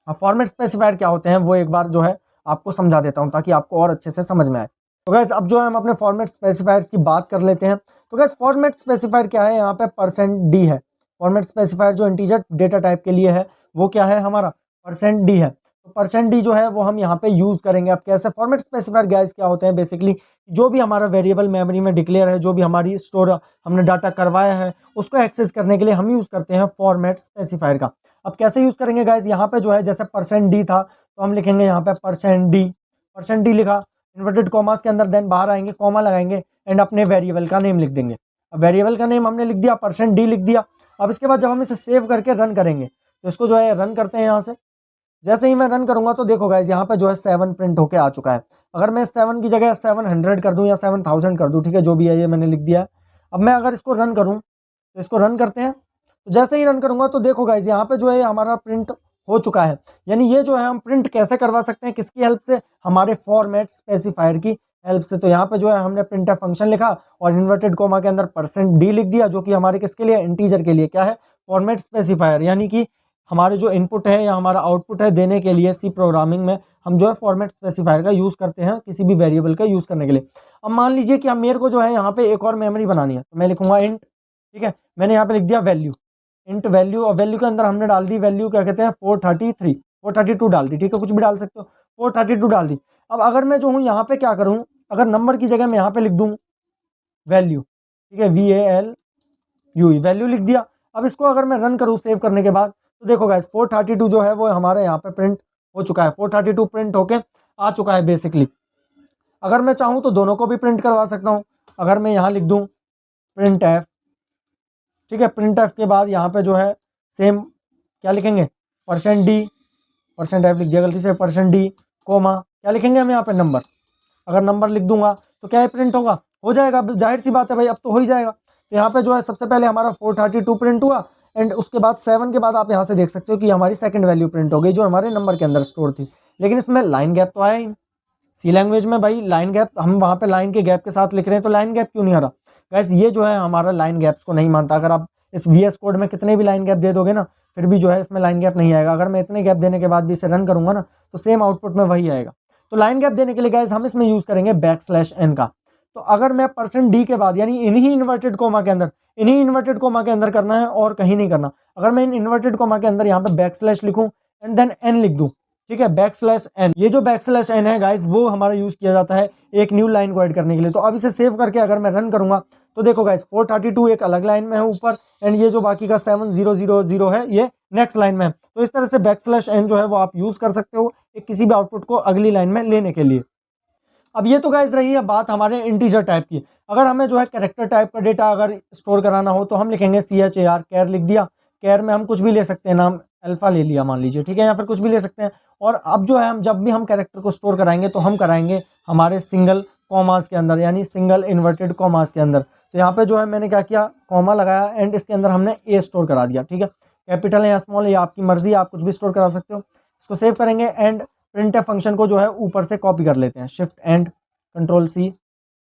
अब फॉर्मेट स्पेसिफायर क्या होते हैं वो एक बार जो है आपको समझा देता हूँ ताकि आपको और अच्छे से समझ में आए। तो गैस अब जो है हम अपने फॉर्मेट स्पेसिफायर्स की बात कर लेते हैं। तो गैस फॉर्मेट स्पेसिफायर क्या है? यहाँ पे %d है। फॉर्मेट स्पेसिफायर जो इंटीजर डेटा टाइप के लिए है वो क्या है? हमारा %d है। तो %d जो है वो हम यहाँ पे यूज़ करेंगे। अब कैसे फॉर्मेट स्पेसिफायर गैस क्या होते हैं? बेसिकली जो भी हमारा वेरिएबल मेमोरी में डिक्लेयर है, जो भी हमारी स्टोर हमने डाटा करवाया है, उसको एक्सेस करने के लिए हम यूज़ करते हैं फॉर्मेट स्पेसिफायर का। अब कैसे यूज़ करेंगे गाइस? यहाँ पे जो है जैसे %d था तो हम लिखेंगे यहाँ पे %d लिखा, इन्वर्टेड कॉमास के अंदर, देन बाहर आएंगे, कॉमा लगाएंगे एंड अपने वेरिएबल का नेम लिख देंगे। अब वेरिएबल का नेम हमने लिख दिया, %d लिख दिया। अब इसके बाद जब हम इसे सेव करके रन करेंगे तो इसको जो है रन करते हैं यहाँ से। जैसे ही मैं रन करूंगा तो देखो गाइस यहाँ पे जो है 7 प्रिंट होके आ चुका है। अगर मैं 7 की जगह 700 कर दूं या 7000 कर दूं, ठीक है, जो भी है ये मैंने लिख दिया है। अब मैं अगर इसको रन करूं तो इसको रन करते हैं, तो जैसे ही रन करूंगा तो देखो गाइस यहाँ पे जो है हमारा प्रिंट हो चुका है। यानी ये जो है हम प्रिंट कैसे करवा सकते हैं, किसकी हेल्प से? हमारे फॉर्मेट स्पेसिफायर की हेल्प से। तो यहाँ पे जो है हमने प्रिंट एफ फंक्शन लिखा और इन्वर्टेड कोमा के अंदर %d लिख दिया, जो कि हमारे किसके लिए? इंटीजर के लिए। क्या है? फॉर्मेट स्पेसिफायर, यानी कि हमारे जो इनपुट है या हमारा आउटपुट है देने के लिए सी प्रोग्रामिंग में हम जो है फॉर्मेट स्पेसिफायर का यूज़ करते हैं किसी भी वेरिएबल का यूज़ करने के लिए। अब मान लीजिए कि हम मेरे को जो है यहाँ पे एक और मेमोरी बनानी है, तो मैं लिखूंगा इंट, ठीक है, मैंने यहाँ पे लिख दिया वैल्यू, इंट वैल्यू, और वैल्यू के अंदर हमने डाल दी वैल्यू, क्या कहते हैं, 432 डाल दी, ठीक है, कुछ भी डाल सकते हो, 432 डाल दी। अब अगर मैं जो हूँ यहाँ पे क्या करूँ, अगर नंबर की जगह मैं यहाँ पे लिख दूँ वैल्यू, ठीक है, VALU, वैल्यू लिख दिया। अब इसको अगर मैं रन करूँ सेव करने के बाद तो देखो गाइस 432 जो है वो हमारे यहाँ पे प्रिंट हो चुका है, 432 प्रिंट होके आ चुका है बेसिकली। अगर मैं चाहूँ तो दोनों को भी प्रिंट करवा सकता हूँ। अगर मैं यहाँ लिख दूँ प्रिंट एफ, ठीक है, प्रिंट एफ के बाद यहाँ पे जो है सेम क्या लिखेंगे, %d, %f लिख दिया गलती से, %d कोमा क्या लिखेंगे हम यहाँ पे नंबर। अगर नंबर लिख दूंगा तो क्या है? प्रिंट होगा, हो जाएगा, जाहिर सी बात है भाई, अब तो हो ही जाएगा। तो यहाँ पे जो है सबसे पहले हमारा 432 प्रिंट हुआ एंड उसके बाद 7 के बाद आप यहाँ से देख सकते हो कि हमारी सेकंड वैल्यू प्रिंट हो गई जो हमारे नंबर के अंदर स्टोर थी। लेकिन इसमें लाइन गैप तो आया ही नहीं। सी लैंग्वेज में भाई लाइन गैप, हम वहाँ पे लाइन के गैप के साथ लिख रहे हैं तो लाइन गैप क्यों नहीं आ रहा? गैस ये जो है हमारा लाइन गैप्स को नहीं मानता। अगर आप इस VS कोड में कितने भी लाइन गैप दे दोगे ना, फिर भी जो है इसमें लाइन गैप नहीं आएगा। अगर मैं इतने गैप देने के बाद भी इसे रन करूंगा ना तो सेम आउटपुट में वही आएगा। तो लाइन गैप देने के लिए गाइस हम इसमें यूज करेंगे \n का। तो अगर मैं %d के बाद, यानी इन्हीं इन्वर्टेड कोमा के अंदर, इन्हीं इन्वर्टेड कोमा के अंदर करना है और कहीं नहीं करना, अगर मैं इन इन्वर्टेड कोमा के अंदर यहाँ पे बैकस्लैश लिखूं एंड देन n लिख दूं, ठीक है, \n, ये जो \n है गाइस वो हमारा यूज किया जाता है एक न्यू लाइन को ऐड करने के लिए। तो अब इसे सेव करके अगर मैं रन करूंगा तो देखो गाइस 432 एक अलग लाइन में है ऊपर एंड ये जो बाकी का 7000 है ये नेक्स्ट लाइन में है। तो इस तरह से \n जो है वो आप यूज कर सकते हो एक किसी भी आउटपुट को अगली लाइन में लेने के लिए। अब ये तो गाइस रही है बात हमारे इंटीजर टाइप की। अगर हमें जो है कैरेक्टर टाइप का डेटा अगर स्टोर कराना हो तो हम लिखेंगे CHAR, कैर लिख दिया। कैर में हम कुछ भी ले सकते हैं, नाम अल्फा ले लिया मान लीजिए, ठीक है, या फिर कुछ भी ले सकते हैं। और अब जो है हम जब भी हम कैरेक्टर को स्टोर कराएंगे तो हम कराएंगे हमारे सिंगल कॉमास के अंदर, यानी सिंगल इन्वर्टेड कॉमास के अंदर। तो यहाँ पे जो है मैंने क्या किया, कॉमा लगाया एंड इसके अंदर हमने A स्टोर करा दिया, ठीक है, कैपिटल है या स्मॉल है या आपकी मर्जी, आप कुछ भी स्टोर करा सकते हो। इसको सेव करेंगे एंड प्रिंट एफ फंक्शन को जो है ऊपर से कॉपी कर लेते हैं, shift and Ctrl+C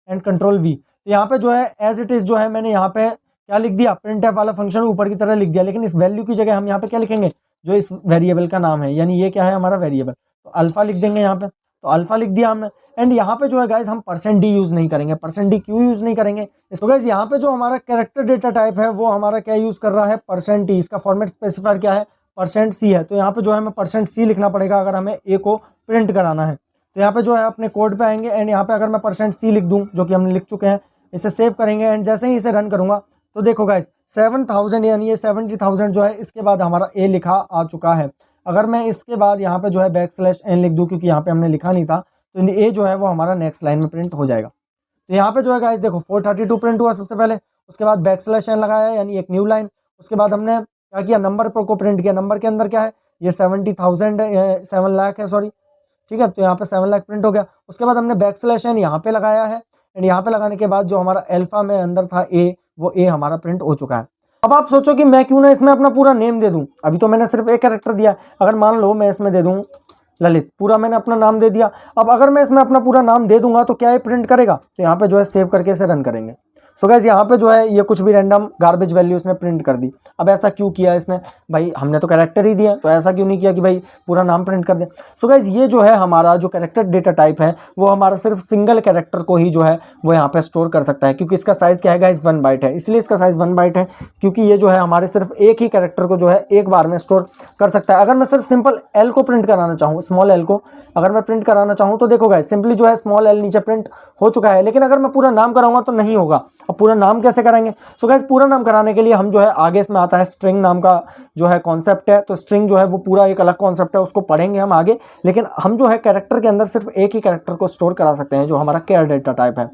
and Ctrl+V। तो यहाँ पे जो है एज इट इज जो है मैंने यहाँ पे क्या लिख दिया, प्रिंट एफ वाला फंक्शन ऊपर की तरह लिख दिया। लेकिन इस वैल्यू की जगह हम यहाँ पे क्या लिखेंगे, जो इस वेरिएबल का नाम है, यानी ये क्या है हमारा वेरिएबल, तो अल्फा लिख देंगे यहाँ पे। तो अल्फा लिख दिया हमने। एंड यहाँ पे जो है गाइज हम %d यूज़ नहीं करेंगे। %d क्यों यूज़ नहीं करेंगे? इसको गाइज यहाँ पे जो हमारा कैरेक्टर डेटा टाइप है वो हमारा क्या यूज़ कर रहा है, %t। इसका फॉर्मेट स्पेसिफायर क्या है, %c है। तो यहाँ पे जो है हमें %c लिखना पड़ेगा अगर हमें a को प्रिंट कराना है। तो यहाँ पे जो है अपने कोड पे आएंगे एंड यहाँ पे अगर मैं %c लिख दूँ, जो कि हम लिख चुके हैं, इसे सेव करेंगे एंड जैसे ही इसे रन करूँगा तो देखो गाइज 7000 यानी ये 70,000 जो है इसके बाद हमारा a लिखा आ चुका है। अगर मैं इसके बाद यहाँ पे जो है \n लिख दूँ, क्योंकि यहाँ पे हमने लिखा नहीं था, तो ए जो है वो हमारा नेक्स्ट लाइन में प्रिंट हो जाएगा। तो यहाँ पे जो है गाइस देखो 432 प्रिंट हुआ सबसे पहले, उसके बाद \n लगाया यानी एक न्यू लाइन। उसके बाद हमने क्या किया, नंबर पर को प्रिंट किया। नंबर के अंदर क्या है, ये 70,000 7 लाख है, सॉरी, ठीक है। तो यहाँ पे 7 लाख प्रिंट हो गया। उसके बाद हमने \n यहाँ पे लगाया है एंड यहाँ पे लगाने के बाद जो हमारा अल्फा में अंदर था ए, वो ए हमारा प्रिंट हो चुका है। अब आप सोचो कि मैं क्यों ना इसमें अपना पूरा नेम दे दूं। अभी तो मैंने सिर्फ एक कैरेक्टर दिया, अगर मान लो मैं इसमें दे दूं ललित, पूरा मैंने अपना नाम दे दिया। अब अगर मैं इसमें अपना पूरा नाम दे दूंगा तो क्या ये प्रिंट करेगा? तो यहाँ पे जो है सेव करके इसे रन करेंगे। सो गाइस यहाँ पे जो है ये कुछ भी रैंडम गार्बेज वैल्यू इसने प्रिंट कर दी। अब ऐसा क्यों किया इसने? भाई हमने तो कैरेक्टर ही दिया, तो ऐसा क्यों नहीं किया कि भाई पूरा नाम प्रिंट कर दे। सो गाइस ये जो है हमारा जो कैरेक्टर डेटा टाइप है वो हमारा सिर्फ सिंगल कैरेक्टर को ही जो है वो यहाँ पे स्टोर कर सकता है, क्योंकि इसका साइज क्या है गाइस 1 बाइट है। इसलिए इसका साइज 1 बाइट है क्योंकि ये जो है हमारे सिर्फ एक ही कैरेक्टर को जो है एक बार में स्टोर कर सकता है। अगर मैं सिर्फ सिंपल एल को प्रिंट कराना चाहूँ, स्मॉल एल को अगर मैं प्रिंट कराना चाहूँ, तो देखो गाइस सिंपली जो है स्मॉल एल नीचे प्रिंट हो चुका है। लेकिन अगर मैं पूरा नाम कराऊंगा तो नहीं होगा। अब पूरा नाम कैसे कराएंगे? सो गाइस पूरा नाम कराने के लिए हम जो है आगे इसमें आता है स्ट्रिंग नाम का जो है कॉन्सेप्ट है। तो स्ट्रिंग जो है वो पूरा एक अलग कॉन्सेप्ट है, उसको पढ़ेंगे हम आगे। लेकिन हम जो है कैरेक्टर के अंदर सिर्फ एक ही कैरेक्टर को स्टोर करा सकते हैं, जो हमारा कैर डेटा टाइप है।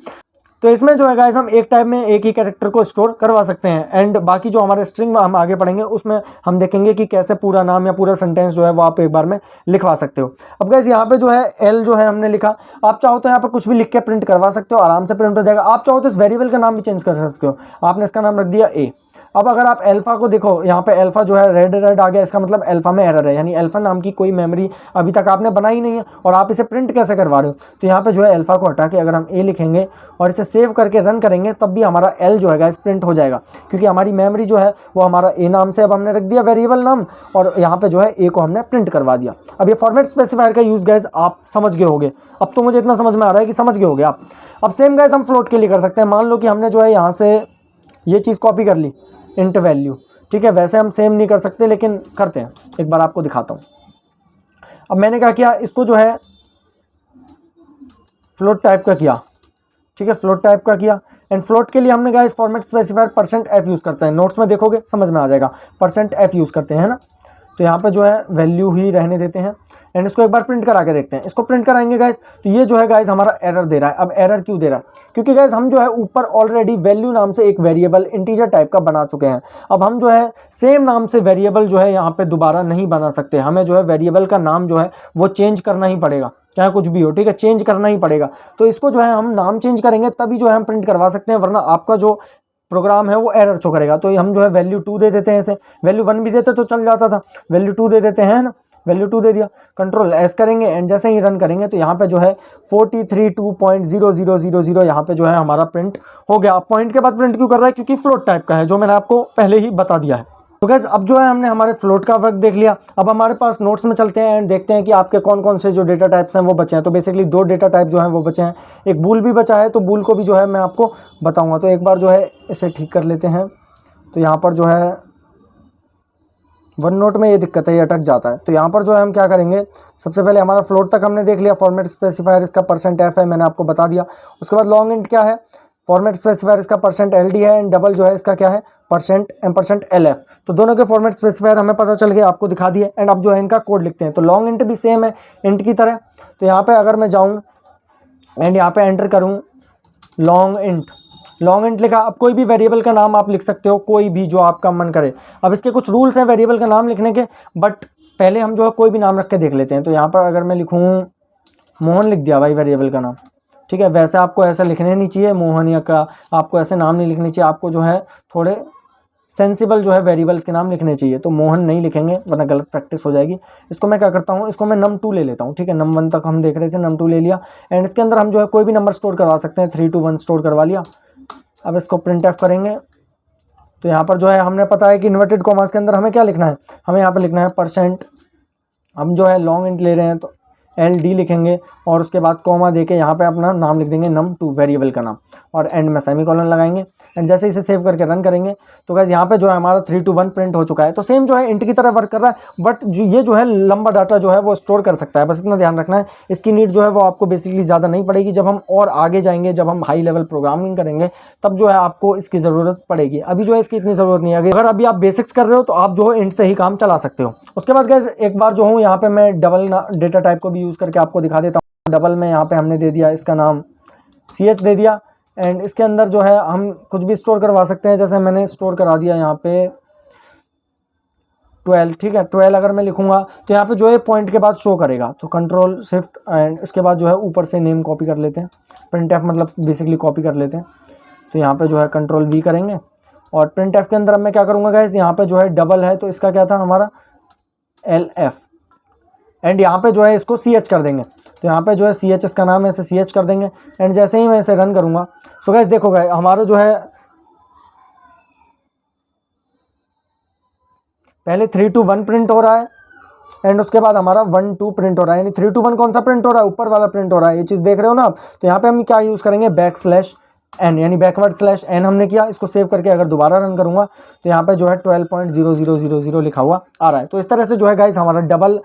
तो इसमें जो है गाइस हम एक टाइप में एक ही कैरेक्टर को स्टोर करवा सकते हैं। एंड बाकी जो हमारे स्ट्रिंग में हम आगे पढ़ेंगे उसमें हम देखेंगे कि कैसे पूरा नाम या पूरा सेंटेंस जो है वो आप एक बार में लिखवा सकते हो। अब गाइस यहाँ पे जो है एल जो है हमने लिखा, आप चाहो तो यहाँ पे कुछ भी लिख के प्रिंट करवा सकते हो, आराम से प्रिंट हो जाएगा। आप चाहो तो इस वेरिएबल का नाम भी चेंज कर सकते हो। आपने इसका नाम रख दिया ए। अब अगर आप अल्फा को देखो, यहाँ पे अल्फा जो है रेड रेड आ गया, इसका मतलब अल्फा में एरर है, यानी अल्फा नाम की कोई मेमोरी अभी तक आपने बनाई नहीं है और आप इसे प्रिंट कैसे करवा रहे हो। तो यहाँ पे जो है अल्फा को हटा के अगर हम ए लिखेंगे और इसे सेव करके रन करेंगे तब भी हमारा एल जो है गाइस प्रिंट हो जाएगा, क्योंकि हमारी मेमोरी जो है वो हमारा ए नाम से अब हमने रख दिया वेरिएबल नाम, और यहाँ पे जो है ए को हमने प्रिंट करवा दिया। अब ये फॉर्मेट स्पेसिफायर का यूज गाइस आप समझ गए होगे। अब तो मुझे इतना समझ में आ रहा है कि समझ गए होगे आप। अब सेम गाइस हम फ्लोट के लिए कर सकते हैं। मान लो कि हमने जो है यहाँ से ये चीज़ कॉपी कर ली, इंट वैल्यू, ठीक है। वैसे हम सेम नहीं कर सकते लेकिन करते हैं, एक बार आपको दिखाता हूँ। अब मैंने क्या किया, इसको जो है फ्लोट टाइप का किया, ठीक है, फ्लोट टाइप का किया। एंड फ्लोट के लिए हमने guys format specifier %f use करते हैं। नोट्स में देखोगे समझ में आ जाएगा, %f यूज़ करते हैं, है ना। तो यहाँ पे जो है वैल्यू ही रहने देते हैं एंड इसको एक बार प्रिंट करा के देखते हैं। इसको प्रिंट कराएंगे गाइस तो ये जो है गाइस हमारा एरर दे रहा है। अब एरर क्यों दे रहा है? क्योंकि गाइस हम जो है ऊपर ऑलरेडी वैल्यू नाम से एक वेरिएबल इंटीजर टाइप का बना चुके हैं। अब हम जो है सेम नाम से वेरिएबल जो है यहाँ पे दोबारा नहीं बना सकते। हमें जो है वेरिएबल का नाम जो है वो चेंज करना ही पड़ेगा, चाहे कुछ भी हो, ठीक है, चेंज करना ही पड़ेगा। तो इसको जो है हम नाम चेंज करेंगे तभी जो है हम प्रिंट करवा सकते हैं, वरना आपका जो प्रोग्राम है वो एरर शो करेगा। तो हम जो है वैल्यू 2 दे देते हैं, इसे वैल्यू 1 भी देते तो चल जाता था, वैल्यू 2 दे देते हैं ना, वैल्यू 2 दे दिया, कंट्रोल एस करेंगे एंड जैसे ही रन करेंगे तो यहाँ पे जो है 43.0000 यहाँ पे जो है हमारा प्रिंट हो गया। पॉइंट के बाद प्रिंट क्यों कर रहा है? क्योंकि फ्लोट टाइप का है, जो मैंने आपको पहले ही बता दिया है। तो गाइस अब जो है हमने हमारे फ्लोट का वर्क देख लिया। अब हमारे पास नोट्स में चलते हैं एंड देखते हैं कि आपके कौन कौन से जो डेटा टाइप्स हैं वो बचे हैं। तो बेसिकली 2 डेटा टाइप जो हैं वो बचे हैं, एक बूल भी बचा है, तो बूल को भी जो है मैं आपको बताऊंगा। तो एक बार जो है इसे ठीक कर लेते हैं। तो यहाँ पर जो है वन नोट में ये दिक्कत है, ये अटक जाता है। तो यहाँ पर जो है हम क्या करेंगे, सबसे पहले हमारा फ्लोट तक हमने देख लिया। फॉर्मेट स्पेसिफायर इसका %f है, मैंने आपको बता दिया। उसके बाद लॉन्ग इंट क्या है, फॉर्मेट स्पेसिफायर इसका %ld है एंड डबल जो है इसका क्या है %m%lf। तो दोनों के फॉर्मेट स्पेसिफायर हमें पता चल गया, आपको दिखा दिए। एंड अब जो है इनका कोड लिखते हैं। तो लॉन्ग इंट भी सेम है इंट की तरह। तो यहाँ पे अगर मैं जाऊँ एंड यहाँ पे एंटर करूँ लॉन्ग इंट लिखा। अब कोई भी वेरिएबल का नाम आप लिख सकते हो, कोई भी जो आपका मन करे। अब इसके कुछ रूल्स हैं वेरिएबल का नाम लिखने के, बट पहले हम जो है कोई भी नाम रख के देख लेते हैं। तो यहाँ पर अगर मैं लिखूँ मोहन, लिख दिया भाई वेरिएबल का नाम, ठीक है। वैसे आपको ऐसा लिखने नहीं चाहिए मोहन या का, आपको ऐसे नाम नहीं लिखने चाहिए। आपको जो है थोड़े सेंसिबल जो है वेरिएबल्स के नाम लिखने चाहिए। तो मोहन नहीं लिखेंगे वरना गलत प्रैक्टिस हो जाएगी। इसको मैं क्या करता हूँ, इसको मैं num2 ले लेता हूँ, ठीक है। num1 तक हम देख रहे थे, num2 ले लिया एंड इसके अंदर हम जो है कोई भी नंबर स्टोर करवा सकते हैं। 3 to 1 स्टोर करवा लिया। अब इसको printf करेंगे तो यहाँ पर जो है हमने पता है कि इन्वर्टेड कॉमास के अंदर हमें क्या लिखना है, हमें यहाँ पर लिखना है %। हम जो है लॉन्ग इंट ले रहे हैं तो LD लिखेंगे और उसके बाद कॉमा देके यहाँ पे अपना नाम लिख देंगे num2 वेरिएबल का नाम, और एंड में सेमीकोलन लगाएंगे। एंड जैसे इसे सेव करके रन करेंगे तो गाइस यहाँ पे जो है हमारा 3 to 1 प्रिंट हो चुका है। तो सेम जो है इंट की तरह वर्क कर रहा है, बट ये जो है लंबा डाटा जो है वो स्टोर कर सकता है, बस इतना ध्यान रखना है। इसकी नीड जो है वो आपको बेसिकली ज़्यादा नहीं पड़ेगी। जब हम और आगे जाएंगे, जब हम हाई लेवल प्रोग्रामिंग करेंगे, तब जो है आपको इसकी ज़रूरत पड़ेगी। अभी जो है इसकी इतनी ज़रूरत नहीं है। अगर अभी आप बेसिक्स कर रहे हो तो आप जो है इंट से ही काम चला सकते हो। उसके बाद गाइस एक बार जो हूँ यहाँ पे मैं डबल डेटा टाइप को भी यूज़ करके आपको दिखा देता हूँ। डबल में यहाँ पे हमने दे दिया इसका नाम CH दे दिया, एंड इसके अंदर जो है हम कुछ भी स्टोर करवा सकते हैं। जैसे मैंने स्टोर करा दिया यहाँ पे 12, ठीक है। 12 अगर मैं लिखूंगा तो यहाँ पे जो है पॉइंट के बाद शो करेगा, तो कंट्रोल शिफ्ट एंड इसके बाद जो है ऊपर से नेम कॉपी कर लेते हैं। printf मतलब बेसिकली कॉपी कर लेते हैं। तो यहाँ पे जो है कंट्रोल V करेंगे, और printf के अंदर अब मैं क्या करूँगा गाइस, यहाँ पे जो है डबल है तो इसका क्या था हमारा LF, एंड यहाँ पे जो है इसको CH कर देंगे। तो यहाँ पे जो है CH इसका नाम है, इसे CH कर देंगे। एंड जैसे ही मैं इसे रन करूँगा, सो गाइस देखो गाइस हमारा जो है पहले 3 to 1 प्रिंट हो रहा है, एंड उसके बाद हमारा 1 2 प्रिंट हो रहा है। यानी 3 to 1 कौन सा प्रिंट हो रहा है, ऊपर वाला प्रिंट हो रहा है। ये चीज़ देख रहे हो ना आप। तो यहाँ पे हम क्या यूज़ करेंगे, \n, यानी \n हमने किया। इसको सेव करके अगर दोबारा रन करूँगा तो यहाँ पे जो है 12.0000 लिखा हुआ आ रहा है। तो इस तरह से जो है गाइस हमारा डबल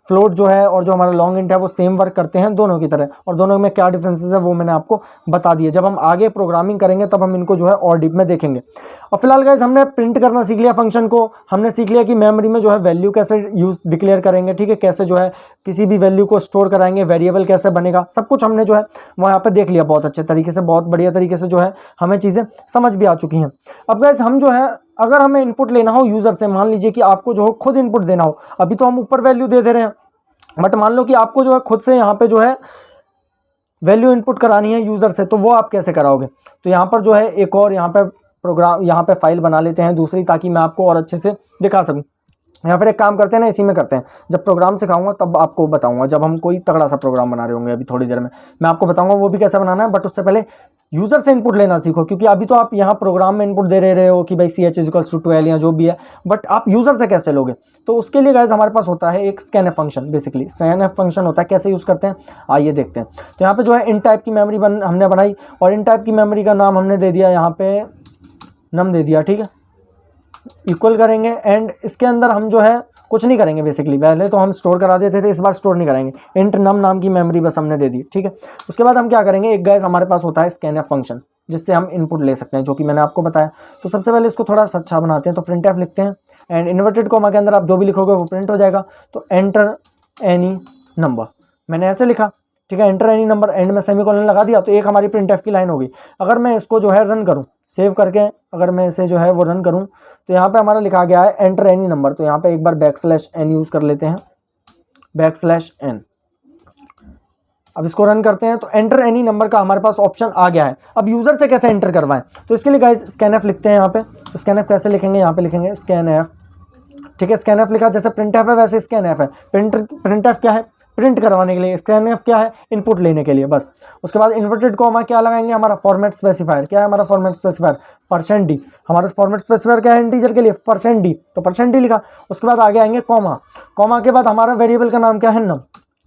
फ्लोट जो है और जो हमारा लॉन्ग इंट है वो सेम वर्क करते हैं दोनों की तरह, और दोनों में क्या डिफरेंसेस है वो मैंने आपको बता दिए। जब हम आगे प्रोग्रामिंग करेंगे तब हम इनको जो है और डीप में देखेंगे। और फिलहाल गाइस हमने प्रिंट करना सीख लिया फंक्शन को, हमने सीख लिया कि मेमोरी में जो है वैल्यू कैसे यूज डिक्लेयर करेंगे, ठीक है, कैसे जो है किसी भी वैल्यू को स्टोर कराएंगे, वेरिएबल कैसे बनेगा, सब कुछ हमने जो है वो यहाँ पे देख लिया बहुत अच्छे तरीके से, बहुत बढ़िया तरीके से जो है हमें चीज़ें समझ भी आ चुकी हैं। अब गाइस हम जो है अगर हमें इनपुट लेना हो यूज़र से, मान लीजिए कि आपको जो है खुद इनपुट देना हो, अभी तो हम ऊपर वैल्यू दे रहे हैं, बट मान लो कि आपको जो है खुद से यहाँ पे जो है वैल्यू इनपुट करानी है यूज़र से, तो वो आप कैसे कराओगे। तो यहाँ पर जो है एक और यहाँ पे प्रोग्राम, यहाँ पे फाइल बना लेते हैं दूसरी, ताकि मैं आपको और अच्छे से दिखा सकूँ। या फिर एक काम करते हैं ना, इसी में करते हैं, जब प्रोग्राम सिखाऊंगा तब आपको बताऊंगा, जब हम कोई तगड़ा सा प्रोग्राम बना रहे होंगे अभी थोड़ी देर में मैं आपको बताऊंगा वो भी कैसे बनाना है। बट उससे पहले यूज़र से इनपुट लेना सीखो, क्योंकि अभी तो आप यहाँ प्रोग्राम में इनपुट दे रहे हो कि भाई CH = 12 या जो भी है, बट आप यूज़र से कैसे लोगे। तो उसके लिए गाइस हमारे पास होता है एक scanf function. Basically scanf function होता है, कैसे यूज़ करते हैं आइए देखते हैं। तो यहाँ पे जो है इन टाइप की मेमोरी हमने बनाई, और इन टाइप की मेमोरी का नाम हमने दे दिया यहाँ पे नम दे दिया, ठीक है, इक्वल करेंगे। एंड इसके अंदर हम जो है कुछ नहीं करेंगे, बेसिकली पहले तो हम स्टोर करा देते थे, इस बार स्टोर नहीं कराएंगे, इंट नम नाम की मेमोरी बस हमने दे दी, ठीक है। उसके बाद हम क्या करेंगे, एक गाइस हमारे पास होता है scanf फंक्शन, जिससे हम इनपुट ले सकते हैं, जो कि मैंने आपको बताया। तो सबसे पहले इसको थोड़ा सा अच्छा बनाते हैं, तो printf लिखते हैं, एंड इन्वर्टेड कॉमा के अंदर आप जो भी लिखोगे वो प्रिंट हो जाएगा। तो एंटर एनी नंबर मैंने ऐसे लिखा, ठीक है, एंटर एनी नंबर, एंड में सेमीकोलन लगा दिया, तो एक हमारी printf की लाइन हो गई। अगर मैं इसको जो है रन करूँ सेव करके, अगर मैं इसे जो है वो रन करूं, तो यहाँ पे हमारा लिखा गया है एंटर एनी नंबर। तो यहाँ पे एक बार \n यूज़ कर लेते हैं, \n। अब इसको रन करते हैं तो एंटर एनी नंबर का हमारे पास ऑप्शन आ गया है। अब यूज़र से कैसे एंटर करवाएं, तो इसके लिए गाइस scanf लिखते हैं यहाँ पे। तो scanf कैसे लिखेंगे, यहाँ पे लिखेंगे scanf, ठीक है। scanf लिखा, जैसे printf है वैसे scanf है। printf क्या है, प्रिंट करवाने के लिए, scanf क्या है, इनपुट लेने के लिए, बस। उसके बाद इन्वर्टेड कॉमा क्या लगाएंगे, हमारा फॉर्मेट स्पेसिफायर। क्या है हमारा फॉर्मेट स्पेसिफायर, %d। हमारा फॉर्मेट स्पेसिफायर क्या है इंटीजर के लिए, %d, तो %d लिखा। उसके बाद आगे आएंगे कॉमा, कॉमा के बाद हमारा वेरिएबल का नाम क्या है,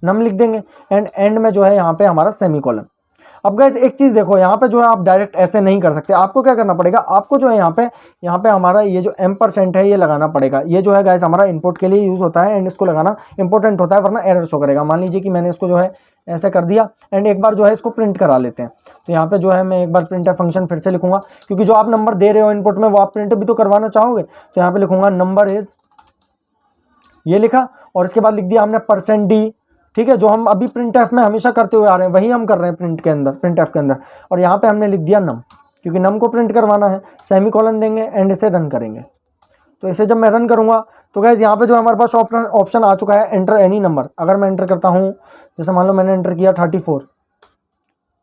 नम लिख देंगे, एंड एंड में जो है यहाँ पे हमारा सेमीकोलन। अब गाइस एक चीज़ देखो, यहाँ पे जो है आप डायरेक्ट ऐसे नहीं कर सकते, आपको क्या करना पड़ेगा, आपको जो है यहाँ पे हमारा ये जो %% है ये लगाना पड़ेगा। ये जो है गाइस हमारा इनपुट के लिए यूज़ होता है, एंड इसको लगाना इंपॉर्टेंट होता है, वरना एरर शो करेगा। मान लीजिए कि मैंने इसको जो है ऐसे कर दिया, एंड एक बार जो है इसको प्रिंट करा लेते हैं। तो यहाँ पे जो है मैं एक बार printf फंक्शन फिर से लिखूंगा, क्योंकि जो आप नंबर दे रहे हो इनपुट में वो आप प्रिंट भी तो करवाना चाहोगे। तो यहाँ पे लिखूंगा नंबर इज, ये लिखा, और इसके बाद लिख दिया हमने %d, ठीक है, जो हम अभी printf में हमेशा करते हुए आ रहे हैं वही हम कर रहे हैं printf के अंदर। और यहाँ पे हमने लिख दिया नम, क्योंकि नम को प्रिंट करवाना है। सेमीकोलन देंगे एंड इसे रन करेंगे। तो इसे जब मैं रन करूँगा तो गाइस यहाँ पे जो हमारे पास ऑप्शन आ चुका है एंटर एनी नंबर। अगर मैं एंटर करता हूँ, जैसे मान लो मैंने एंटर किया 34,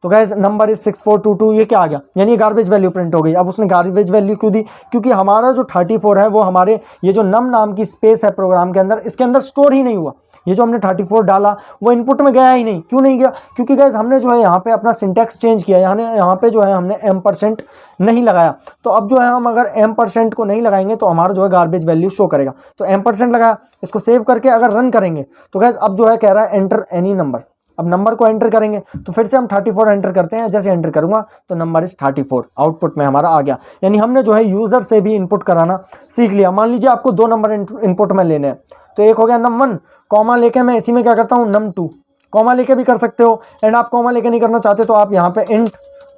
तो गाइस नंबर इज 6422, ये क्या आ गया, यानी गार्बेज वैल्यू प्रिंट हो गई। अब उसने गार्बेज वैल्यू क्यों दी, क्योंकि हमारा जो 34 है वो हमारे ये जो नम नाम की स्पेस है प्रोग्राम के अंदर, इसके अंदर स्टोर ही नहीं हुआ। ये जो हमने 34 डाला वो इनपुट में गया ही नहीं। क्यों नहीं गया, क्योंकि गाइस हमने जो है यहाँ पे अपना सिंटैक्स चेंज किया, यानी यहाँ पे जो है हमने M% नहीं लगाया। तो अब जो है हम अगर M% को नहीं लगाएंगे तो हमारा जो है गार्बेज वैल्यू शो करेगा। तो M% लगाया, इसको सेव करके अगर रन करेंगे तो गाइस अब जो है कह रहा है एंटर एनी नंबर। अब नंबर को एंटर करेंगे तो फिर से हम 34 एंटर करते हैं। जैसे एंटर करूंगा तो नंबर इज 34 आउटपुट में हमारा आ गया। यानी हमने जो है यूजर से भी इनपुट कराना सीख लिया। मान लीजिए आपको 2 नंबर इनपुट में लेने हैं, तो एक हो गया num1, कॉमा लेके मैं इसी में क्या करता हूँ num2, कॉमा लेके भी कर सकते हो। एंड आप कॉमा लेके नहीं करना चाहते तो आप यहाँ पे इंट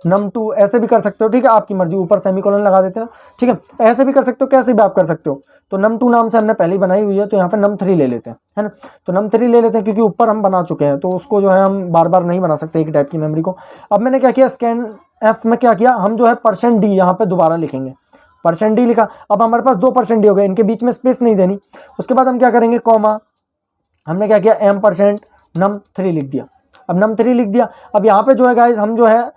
num2 ऐसे भी कर सकते हो, ठीक है, आपकी मर्जी, ऊपर सेमीकोलन लगा देते हो, ठीक है, ऐसे भी कर सकते हो, कैसे भी आप कर सकते हो। तो num2 नाम से हमने पहले ही बनाई हुई है, तो यहाँ पे num3 ले लेते हैं, है ना। तो num3 ले लेते हैं क्योंकि ऊपर हम बना चुके हैं, तो उसको जो है हम बार बार नहीं बना सकते एक टाइप की मेमोरी को। अब मैंने क्या किया, स्कैन एफ में क्या किया, हम जो है %d यहाँ पे दोबारा लिखेंगे, %d लिखा। अब हमारे पास 2% हो गए, इनके बीच में स्पेस नहीं देनी। उसके बाद हम क्या करेंगे, कॉमा, हमने क्या किया M% num3 लिख दिया। अब num3 लिख दिया। अब यहाँ पे जो है गाइज हम जो है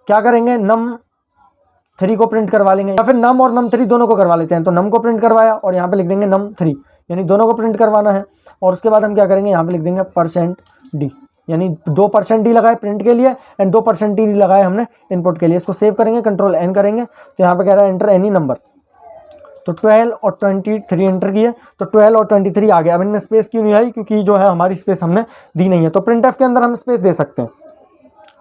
क्या करेंगे, num3 को प्रिंट करवा लेंगे, या फिर num और num3 दोनों को करवा लेते हैं। तो num को प्रिंट करवाया और यहाँ पे लिख देंगे num3, यानी दोनों को प्रिंट करवाना है। और उसके बाद हम क्या करेंगे, यहाँ पे लिख देंगे %d, यानी 2% लगाए प्रिंट के लिए एंड 2% लगाए हमने इनपुट के लिए। इसको सेव करेंगे, कंट्रोल N करेंगे, तो यहाँ पे कह रहा है एंटर एनी नंबर। तो 12 और 23 एंटर किए, तो 12 और 23 आ गया। अब इनमें स्पेस क्यों नहीं आई, क्योंकि जो है हमारी स्पेस हमने दी नहीं है। तो प्रिंट एफ के अंदर हम स्पेस दे सकते हैं,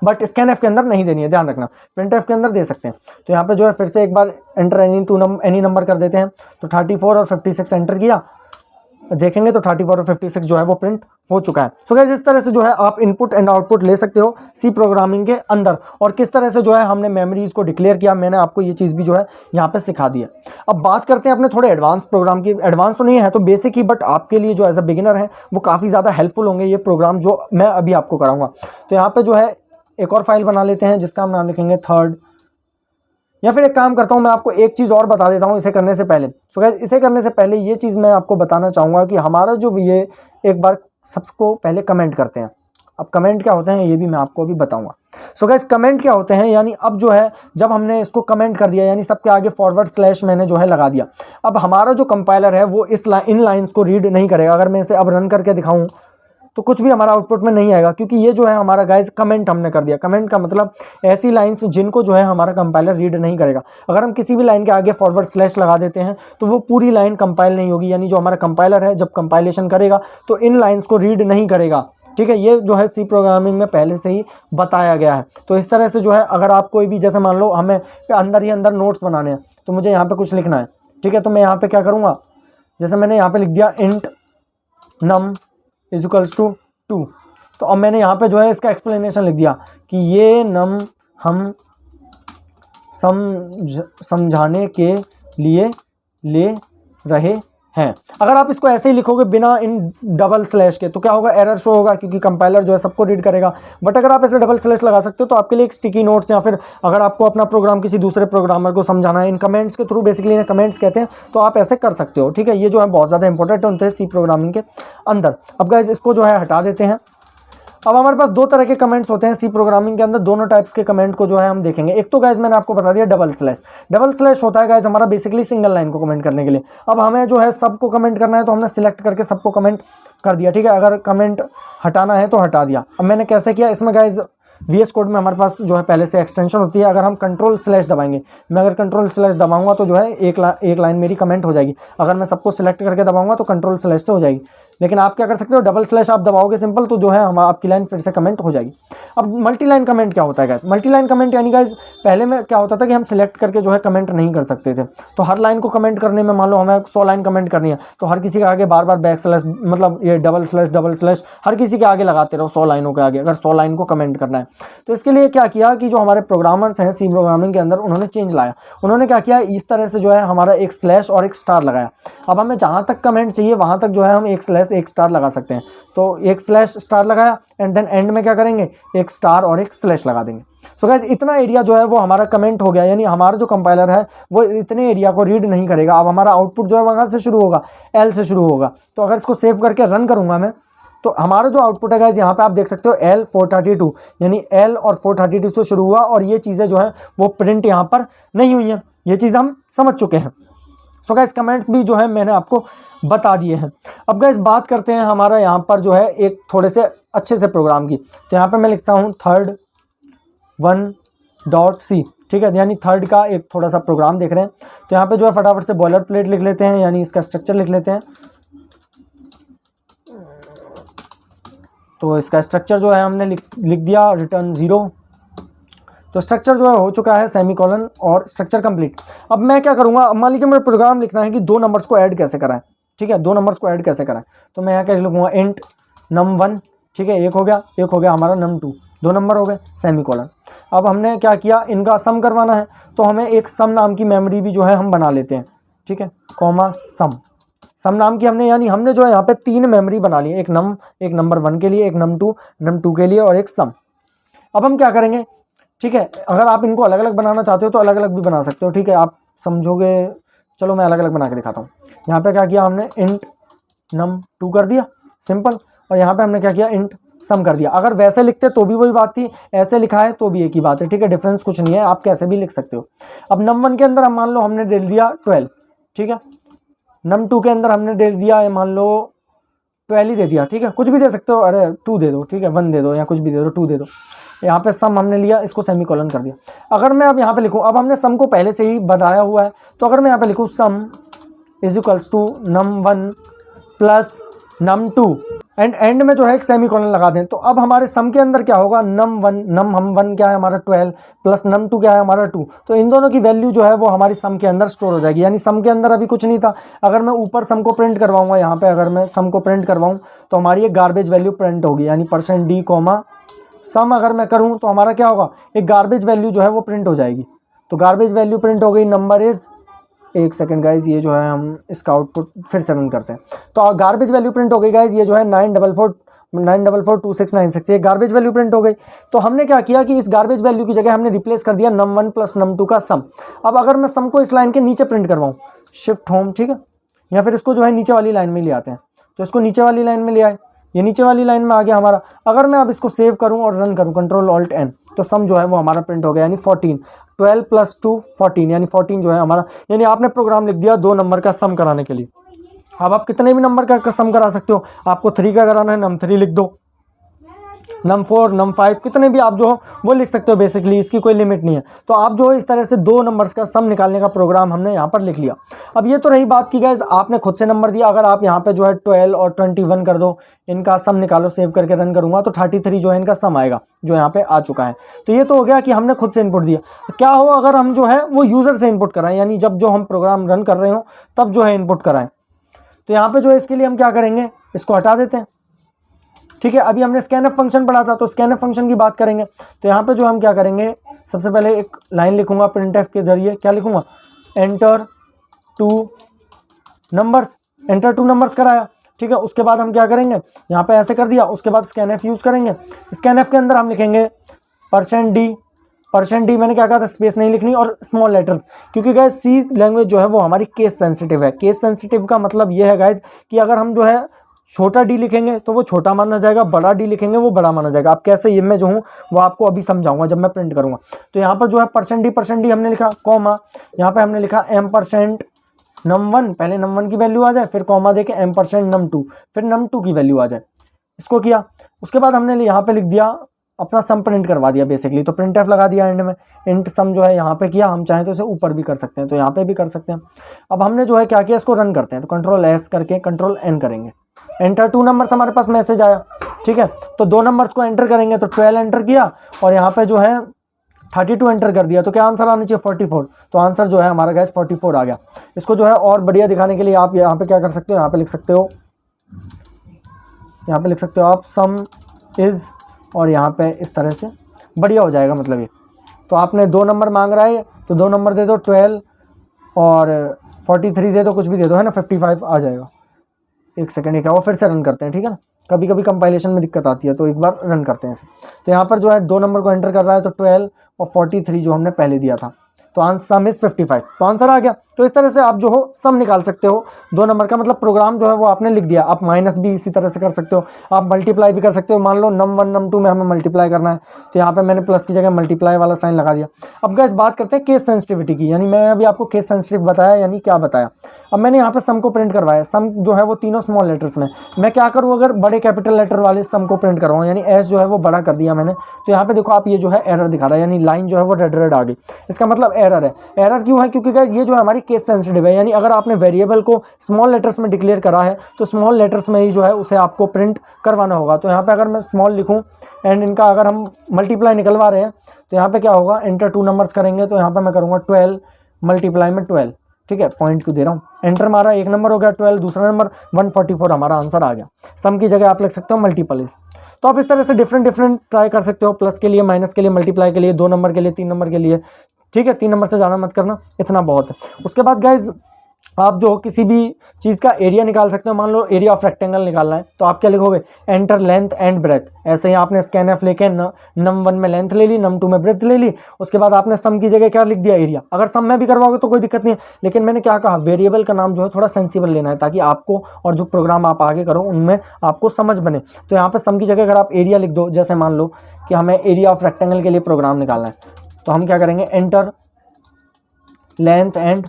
बट स्कैन एफ के अंदर नहीं देनी है, ध्यान रखना। प्रिंट एफ के अंदर दे सकते हैं। तो यहाँ पे जो है फिर से एक बार एंटर एनी नंबर कर देते हैं। तो 34 और 56 एंटर किया, देखेंगे तो 34 और 56 जो है वो प्रिंट हो चुका है। सो गाइस इस तरह से जो है आप इनपुट एंड आउटपुट ले सकते हो सी प्रोग्रामिंग के अंदर। और किस तरह से जो है हमने मेमोरीज को डिक्लेयर किया, मैंने आपको ये चीज़ भी जो है यहाँ पे सिखा दी है। अब बात करते हैं अपने थोड़े एडवांस प्रोग्राम की। एडवांस तो नहीं है, तो बेसिक ही, बट आपके लिए जो एज अ बिगिनर है वो काफ़ी ज़्यादा हेल्पफुल होंगे ये प्रोग्राम जो मैं अभी आपको कराऊंगा। तो यहाँ पे जो है एक और फाइल बना लेते हैं जिसका हम नाम लिखेंगे थर्ड, या फिर एक काम करता हूं, मैं आपको एक चीज़ और बता देता हूं इसे करने से पहले। सो गाइस इसे करने से पहले ये चीज़ मैं आपको बताना चाहूँगा कि हमारा जो ये एक बार सबको पहले कमेंट करते हैं। अब कमेंट क्या होते हैं ये भी मैं आपको अभी बताऊंगा। सो गाइस कमेंट क्या होते हैं, यानी अब जो है जब हमने इसको कमेंट कर दिया, यानी सबके आगे / मैंने जो है लगा दिया। अब हमारा जो कंपाइलर है वो इन लाइन्स को रीड नहीं करेगा। अगर मैं इसे अब रन करके दिखाऊँ तो कुछ भी हमारा आउटपुट में नहीं आएगा, क्योंकि ये जो है हमारा गाइस कमेंट हमने कर दिया। कमेंट का मतलब ऐसी लाइंस जिनको जो है हमारा कंपाइलर रीड नहीं करेगा। अगर हम किसी भी लाइन के आगे / लगा देते हैं तो वो पूरी लाइन कंपाइल नहीं होगी, यानी जो हमारा कंपाइलर है जब कंपाइलेशन करेगा तो इन लाइन्स को रीड नहीं करेगा। ठीक है, ये जो है सी प्रोग्रामिंग में पहले से ही बताया गया है। तो इस तरह से जो है अगर आप कोई भी, जैसे मान लो हमें अंदर ही अंदर नोट्स बनाने हैं, तो मुझे यहाँ पे कुछ लिखना है, ठीक है, तो मैं यहाँ पे क्या करूँगा, जैसे मैंने यहाँ पे लिख दिया इंट num = 2। तो अब मैंने यहाँ पे जो है इसका एक्सप्लेनेशन लिख दिया कि ये num हम समझाने के लिए ले रहे हैं। अगर आप इसको ऐसे ही लिखोगे बिना इन / के तो क्या होगा, एरर शो होगा, क्योंकि कंपाइलर जो है सबको रीड करेगा। बट अगर आप ऐसे / लगा सकते हो तो आपके लिए एक स्टिकी नोट्स, या फिर अगर आपको अपना प्रोग्राम किसी दूसरे प्रोग्रामर को समझाना है इन कमेंट्स के थ्रू, बेसिकली इन्हें कमेंट्स कहते हैं, तो आप ऐसे कर सकते हो। ठीक है, ये जो है बहुत ज़्यादा इंपॉर्टेंट होते हैं सी प्रोग्रामिंग के अंदर। अब गाइस इसको जो है हटा देते हैं। अब हमारे पास 2 तरह के कमेंट्स होते हैं सी प्रोग्रामिंग के अंदर। दोनों टाइप्स के कमेंट को जो है हम देखेंगे। एक तो गाइस मैंने आपको बता दिया / होता है गाइस हमारा बेसिकली सिंगल लाइन को कमेंट करने के लिए। अब हमें जो है सबको कमेंट करना है तो हमने सिलेक्ट करके सबको कमेंट कर दिया। ठीक है, अगर कमेंट हटाना है तो हटा दिया। अब मैंने कैसे किया, इसमें गाइस VS कोड में हमारे पास जो है पहले से एक्सटेंशन होती है। अगर हम कंट्रोल/ दबाएंगे, मैं अगर कंट्रोल/ दबाऊंगा तो जो है एक लाइन मेरी कमेंट हो जाएगी। अगर मैं सबको सिलेक्ट करके दबाऊंगा तो कंट्रोल/ से हो जाएगी। लेकिन आप क्या कर सकते हो, / आप दबाओगे सिंपल, तो जो है हम आपकी लाइन फिर से कमेंट हो जाएगी। अब मल्टी लाइन कमेंट क्या होता है गाइस, मल्टी लाइन कमेंट यानी गाइस पहले में क्या होता था कि हम सिलेक्ट करके जो है कमेंट नहीं कर सकते थे। तो हर लाइन को कमेंट करने में, मान लो हमें 100 लाइन कमेंट करनी है, तो हर किसी के आगे बार बार / मतलब ये / हर किसी के आगे लगाते रहो 100 लाइनों के आगे, अगर 100 लाइन को कमेंट करना है। तो इसके लिए क्या किया कि जो हमारे प्रोग्रामर्स हैं सी प्रोग्रामिंग के अंदर, उन्होंने चेंज लाया। उन्होंने क्या किया, इस तरह से जो है हमारा एक / और एक स्टार लगाया। अब हमें जहाँ तक कमेंट चाहिए वहाँ तक जो है हम एक / एक स्टार लगा सकते हैं। तो एक / लगाया एंड देन एंड में क्या करेंगे, एक स्टार और एक / लगा देंगे। सो गाइस इतना एरिया जो है वो हमारा कमेंट हो गया, यानी हमारा जो कंपाइलर है वो इतने एरिया को रीड नहीं करेगा। अब हमारा आउटपुट जो है वहाँ से शुरू होगा, L से शुरू होगा। तो अगर इसको सेव करके रन करूँगा मैं, तो हमारा जो आउटपुट है गाइज यहाँ पे आप देख सकते हो L 432, यानी L और 432 से शुरू हुआ और ये चीज़ें जो है वो प्रिंट यहाँ पर नहीं हुई हैं। ये चीज़ हम समझ चुके हैं। सो गाइज कमेंट्स भी जो है मैंने आपको बता दिए हैं। अब गाइज बात करते हैं हमारा यहाँ पर जो है एक थोड़े से अच्छे से प्रोग्राम की। तो यहाँ पे मैं लिखता हूँ third1.c, ठीक है, यानी थर्ड का एक थोड़ा सा प्रोग्राम देख रहे हैं। तो यहाँ पे जो है फटाफट से बॉयलर प्लेट लिख लेते हैं, यानी इसका स्ट्रक्चर लिख लेते हैं। तो इसका स्ट्रक्चर जो है हमने लिख दिया रिटर्न 0। तो स्ट्रक्चर जो है हो चुका है, सेमीकोलन और स्ट्रक्चर कंप्लीट। अब मैं क्या करूँगा, मान लीजिए मेरा प्रोग्राम लिखना है कि दो नंबर्स को ऐड कैसे कराएं, ठीक है, दो नंबर्स को ऐड कैसे कराएं। तो मैं यहाँ क्या लिखूँगा, इंट num1, ठीक है, एक हो गया हमारा num2, दो नंबर हो गए, सेमीकोलन। अब हमने क्या किया, इनका सम करवाना है तो हमें एक सम नाम की मेमोरी भी जो है हम बना लेते हैं, ठीक है, कॉमा सम नाम की हमने जो है यहाँ पे 3 मेमोरी बना ली, एक नंबर 1 के लिए, एक num2 के लिए और एक सम। अब हम क्या करेंगे, ठीक है, अगर आप इनको अलग अलग बनाना चाहते हो तो अलग अलग भी बना सकते हो, ठीक है, आप समझोगे। चलो मैं अलग अलग बना के दिखाता हूँ। यहाँ पे क्या किया हमने, इंट num2 कर दिया सिंपल, और यहाँ पे हमने क्या किया, इंट सम कर दिया। अगर वैसे लिखते तो भी वही बात थी, ऐसे लिखा है तो भी एक ही बात है, ठीक है, डिफरेंस कुछ नहीं है, आप कैसे भी लिख सकते हो। अब num1 के अंदर हम मान लो हमने दे दिया 12, ठीक है, num2 के अंदर हमने दे दिया मान लो 12 ही दे दिया, ठीक है, कुछ भी दे सकते हो, अरे 2 दे दो, ठीक है, 1 दे दो या कुछ भी दे दो, 2 दे दो। यहाँ पे सम हमने लिया, इसको सेमीकोलन कर दिया। अगर मैं अब यहाँ पे लिखूँ, अब हमने सम को पहले से ही बताया हुआ है, तो अगर मैं यहाँ पे लिखूँ sum is equals to num1 plus num2 and में जो है एक सेमीकोलन लगा दें, तो अब हमारे सम के अंदर क्या होगा, num1 क्या है हमारा 12 प्लस num2 क्या है हमारा 2। तो इन दोनों की वैल्यू जो है वो हमारी सम के अंदर स्टोर हो जाएगी, यानी सम के अंदर अभी कुछ नहीं था। अगर मैं ऊपर सम को प्रिंट करवाऊंगा, यहाँ पे अगर मैं सम को प्रिंट करवाऊँ तो हमारी एक गार्बेज वैल्यू प्रिंट होगी, यानी %d, सम अगर मैं करूँ तो हमारा क्या होगा, एक गार्बेज वैल्यू जो है वो प्रिंट हो जाएगी। तो गार्बेज वैल्यू प्रिंट हो गई, नंबर इज़, एक सेकंड गाइज, ये जो है हम इसका आउटपुट फिर से रन करते हैं। तो गार्बेज वैल्यू प्रिंट हो गई गाइज, ये जो है 9442696, ये गार्बेज वैल्यू प्रिंट हो गई। तो हमने क्या किया कि इस गार्बेज वैल्यू की जगह हमने रिप्लेस कर दिया num1 प्लस num2 का सम। अब अगर मैं सम को इस लाइन के नीचे प्रिंट करवाऊँ, शिफ्ट होम, ठीक है, या फिर इसको जो है नीचे वाली लाइन में ले आते हैं, तो इसको नीचे वाली लाइन में ले आए, ये नीचे वाली लाइन में आ गया हमारा। अगर मैं अब इसको सेव करूं और रन करूं, Ctrl+Alt+N, तो सम जो है वो हमारा प्रिंट हो गया, यानी 14, 12 प्लस 2 14, यानी 14 जो है हमारा, यानी आपने प्रोग्राम लिख दिया 2 नंबर का सम कराने के लिए। अब आप कितने भी नंबर का सम करा सकते हो, आपको 3 का कराना है num3 लिख दो, num4 num5 कितने भी आप जो हो वो लिख सकते हो, बेसिकली इसकी कोई लिमिट नहीं है। तो आप जो है इस तरह से 2 नंबर्स का सम निकालने का प्रोग्राम हमने यहाँ पर लिख लिया। अब ये तो रही बात की गाइज आपने खुद से नंबर दिया, अगर आप यहाँ पे जो है 12 और 21 कर दो, इनका सम निकालो, सेव करके रन करूँगा तो 33 जो है इनका सम आएगा, जो यहाँ पे आ चुका है। तो ये तो हो गया कि हमने खुद से इनपुट दिया। क्या हो अगर हम जो है वो यूज़र से इनपुट कराएं, यानी जब जो हम प्रोग्राम रन कर रहे हो तब जो है इनपुट कराएं, तो यहाँ पे जो है इसके लिए हम क्या करेंगे, इसको हटा देते हैं, ठीक है। अभी हमने स्कैनफ फंक्शन पढ़ा था, तो स्कैनफ फंक्शन की बात करेंगे। तो यहाँ पे जो हम क्या करेंगे, सबसे पहले एक लाइन लिखूंगा प्रिंटफ के जरिए, क्या लिखूंगा, एंटर 2 नंबर्स कराया, ठीक है। उसके बाद हम क्या करेंगे, यहाँ पे ऐसे कर दिया, उसके बाद स्कैनफ यूज़ करेंगे। स्कैनफ के अंदर हम लिखेंगे %d मैंने क्या कहा था, स्पेस नहीं लिखनी और स्मॉल लेटर, क्योंकि गाइज सी लैंग्वेज जो है वो हमारी केस सेंसिटिव है। केस सेंसिटिव का मतलब ये है गाइज कि अगर हम जो है छोटा डी लिखेंगे तो वो छोटा माना जाएगा, बड़ा डी लिखेंगे वो बड़ा माना जाएगा। अब कैसे ये मैं जो हूँ वो आपको अभी समझाऊंगा जब मैं प्रिंट करूँगा। तो यहाँ पर जो है %d हमने लिखा, कॉमा, यहाँ पे हमने लिखा %num1, पहले num1 की वैल्यू आ जाए, फिर कॉमा दे के %num2, फिर num2 की वैल्यू आ जाए, इसको किया। उसके बाद हमने यहाँ पे लिख दिया अपना सम प्रिंट करवा दिया बेसिकली, तो printf लगा दिया एंड में, इंट सम जो है यहाँ पे किया। हम चाहें तो इसे ऊपर भी कर सकते हैं, तो यहाँ पे भी कर सकते हैं। अब हमने जो है क्या किया, इसको रन करते हैं, तो Ctrl+S करके Ctrl+N करेंगे, एंटर 2 नंबर्स हमारे पास मैसेज आया, ठीक है। तो 2 नंबर्स को एंटर करेंगे, तो 12 एंटर किया और यहाँ पे जो है 32 एंटर कर दिया, तो क्या आंसर आना चाहिए 44। तो आंसर जो है हमारा गैस 44 आ गया। इसको जो है और बढ़िया दिखाने के लिए आप यहाँ पे क्या कर सकते हो, यहाँ पे लिख सकते हो आप सम इज़, और यहाँ पे इस तरह से बढ़िया हो जाएगा, मतलब ये। तो आपने 2 नंबर मांग रहा है तो 2 नंबर दे दो, 12 और 43 दे दो, कुछ भी दे दो, है ना, 55 आ जाएगा। एक सेकंड, एक और फिर से रन करते हैं, ठीक है ना, कभी कभी कंपाइलेशन में दिक्कत आती है, तो एक बार रन करते हैं इसे। तो यहाँ पर जो है 2 नंबर को एंटर कर रहा है, तो 12 और 43 जो हमने पहले दिया था, तो सम इज 55, तो आंसर आ गया। तो इस तरह से आप जो हो सम निकाल सकते हो 2 नंबर का, मतलब प्रोग्राम जो है वो आपने लिख दिया। आप माइनस भी इसी तरह से कर सकते हो, आप मल्टीप्लाई भी कर सकते हो। मान लो नम 1 नम 2 में हमें मल्टीप्लाई करना है, तो यहाँ पे मैंने प्लस की जगह मल्टीप्लाई वाला साइन लगा दिया। अब गाइस बात करते हैं केस सेंसिटिविटी की, यानी मैं अभी आपको केस सेंसिटिव बताया, यानी क्या बताया। अब मैंने यहाँ पे सम को प्रिंट करवाया, सम जो है वो तीनों स्मॉल लेटर्स में। मैं क्या करूँ, अगर बड़े कैपिटल लेटर वाले सम को प्रिंट करवाऊँ, यानी एस जो है वो बड़ा कर दिया मैंने, तो यहाँ पे देखो आप ये जो है एरर दिखा रहा है, यानी लाइन जो है वो रेड रेड आ गई। इसका मतलब एरर है। एरर क्यों है, क्योंकि गाइस ये जो है हमारी केस सेंसिटिव है, यानी अगर आपने वेरिएबल को स्मॉल लेटर्स में डिक्लेयर करा है तो स्मॉल लेटर्स में ही जो है उसे आपको प्रिंट करवाना होगा। तो यहाँ पे अगर मैं स्मॉल लिखूँ एंड इनका अगर हम मल्टीप्लाई निकलवा रहे हैं, तो यहाँ पे क्या होगा, एंटर 2 नंबर्स करेंगे, तो यहाँ पे मैं करूँगा 12 मल्टीप्लाई में 12, ठीक है, पॉइंट क्यों दे रहा हूँ, एंटर मारा, एक नंबर हो गया 12, दूसरा नंबर 144, हमारा आंसर आ गया। सम की जगह आप लिख सकते हो मल्टीपल इज। तो आप इस तरह से डिफरेंट ट्राई कर सकते हो, प्लस के लिए, माइनस के लिए, मल्टीप्लाई के लिए, 2 नंबर के लिए, 3 नंबर के लिए, ठीक है। 3 नंबर से ज़्यादा मत करना, इतना बहुत है। उसके बाद गाइज आप जो किसी भी चीज़ का एरिया निकाल सकते हो। मान लो एरिया ऑफ रेक्टेंगल निकालना है, तो आप क्या लिखोगे, एंटर लेंथ एंड ब्रेथ। ऐसे ही आपने स्कैनएफ लेके नम 1 में लेंथ ले ली, नम 2 में ब्रेथ ले ली, उसके बाद आपने सम की जगह क्या लिख दिया, एरिया। अगर सम में भी करवाओगे तो कोई दिक्कत नहीं है, लेकिन मैंने क्या कहा, वेरिएबल का नाम जो है थोड़ा सेंसिबल लेना है, ताकि आपको और जो प्रोग्राम आप आगे करो उनमें आपको समझ बने। तो यहाँ पर सम की जगह अगर आप एरिया लिख दो, जैसे मान लो कि हमें एरिया ऑफ रेक्टेंगल के लिए प्रोग्राम निकालना है, तो हम क्या करेंगे, एंटर लेंथ एंड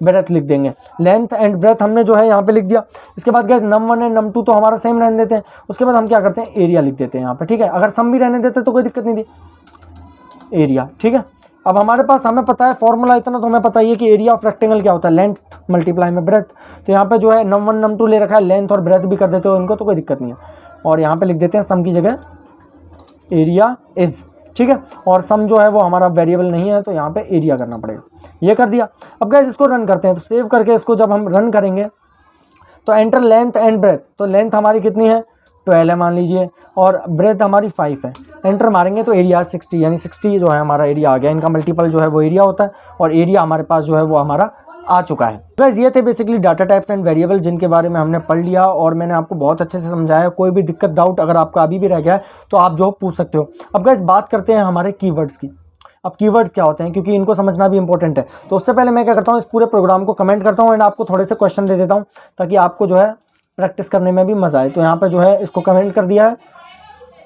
ब्रेथ लिख देंगे। लेंथ एंड ब्रेथ हमने जो है यहाँ पे लिख दिया। इसके बाद गैस नम 1 एंड नम 2 तो हमारा सेम रहने देते हैं। उसके बाद हम क्या करते हैं, एरिया लिख देते हैं यहाँ पे, ठीक है। अगर सम भी रहने देते तो कोई दिक्कत नहीं थी, एरिया, ठीक है। अब हमारे पास, हमें पता है फॉर्मूला इतना तो हमें पता ही है कि एरिया ऑफ रेक्टेंगल क्या होता है, लेंथ मल्टीप्लाई में ब्रेथ। तो यहाँ पे जो है नम 1 नम 2 ले रखा है, लेंथ और ब्रेथ भी कर देते हो इनको, तो कोई दिक्कत नहीं है। और यहाँ पे लिख देते हैं सम की जगह एरिया इज, ठीक है। और सम जो है वो हमारा वेरिएबल नहीं है, तो यहाँ पे एरिया करना पड़ेगा। ये कर दिया। अब गाइस इसको रन करते हैं, तो सेव करके इसको जब हम रन करेंगे तो एंटर लेंथ एंड ब्रेथ, तो लेंथ हमारी कितनी है, 12 है मान लीजिए, और ब्रेथ हमारी 5 है। एंटर मारेंगे तो एरिया 60, यानी 60 जो है हमारा एरिया आ गया। इनका मल्टीपल जो है वो एरिया होता है, और एरिया हमारे पास जो है वो हमारा आ चुका है। गाइस ये थे basically data types and variable, जिनके बारे में हमने पढ़ लिया और मैंने आपको बहुत अच्छे से समझाया। कोई भी दिक्कत, डाउट अगर आपका अभी भी रह गया है तो आप जो पूछ सकते हो। अब गाइस बात करते हैं हमारे कीवर्ड्स की। अब कीवर्ड्स क्या होते हैं, क्योंकि इनको समझना भी इंपॉर्टेंट है। तो उससे पहले मैं क्या करता हूँ, इस पूरे प्रोग्राम को कमेंट करता हूँ एंड आपको थोड़े से क्वेश्चन दे देता हूँ, ताकि आपको जो है प्रैक्टिस करने में भी मजा आए। तो यहाँ पे जो है इसको कमेंट कर दिया है।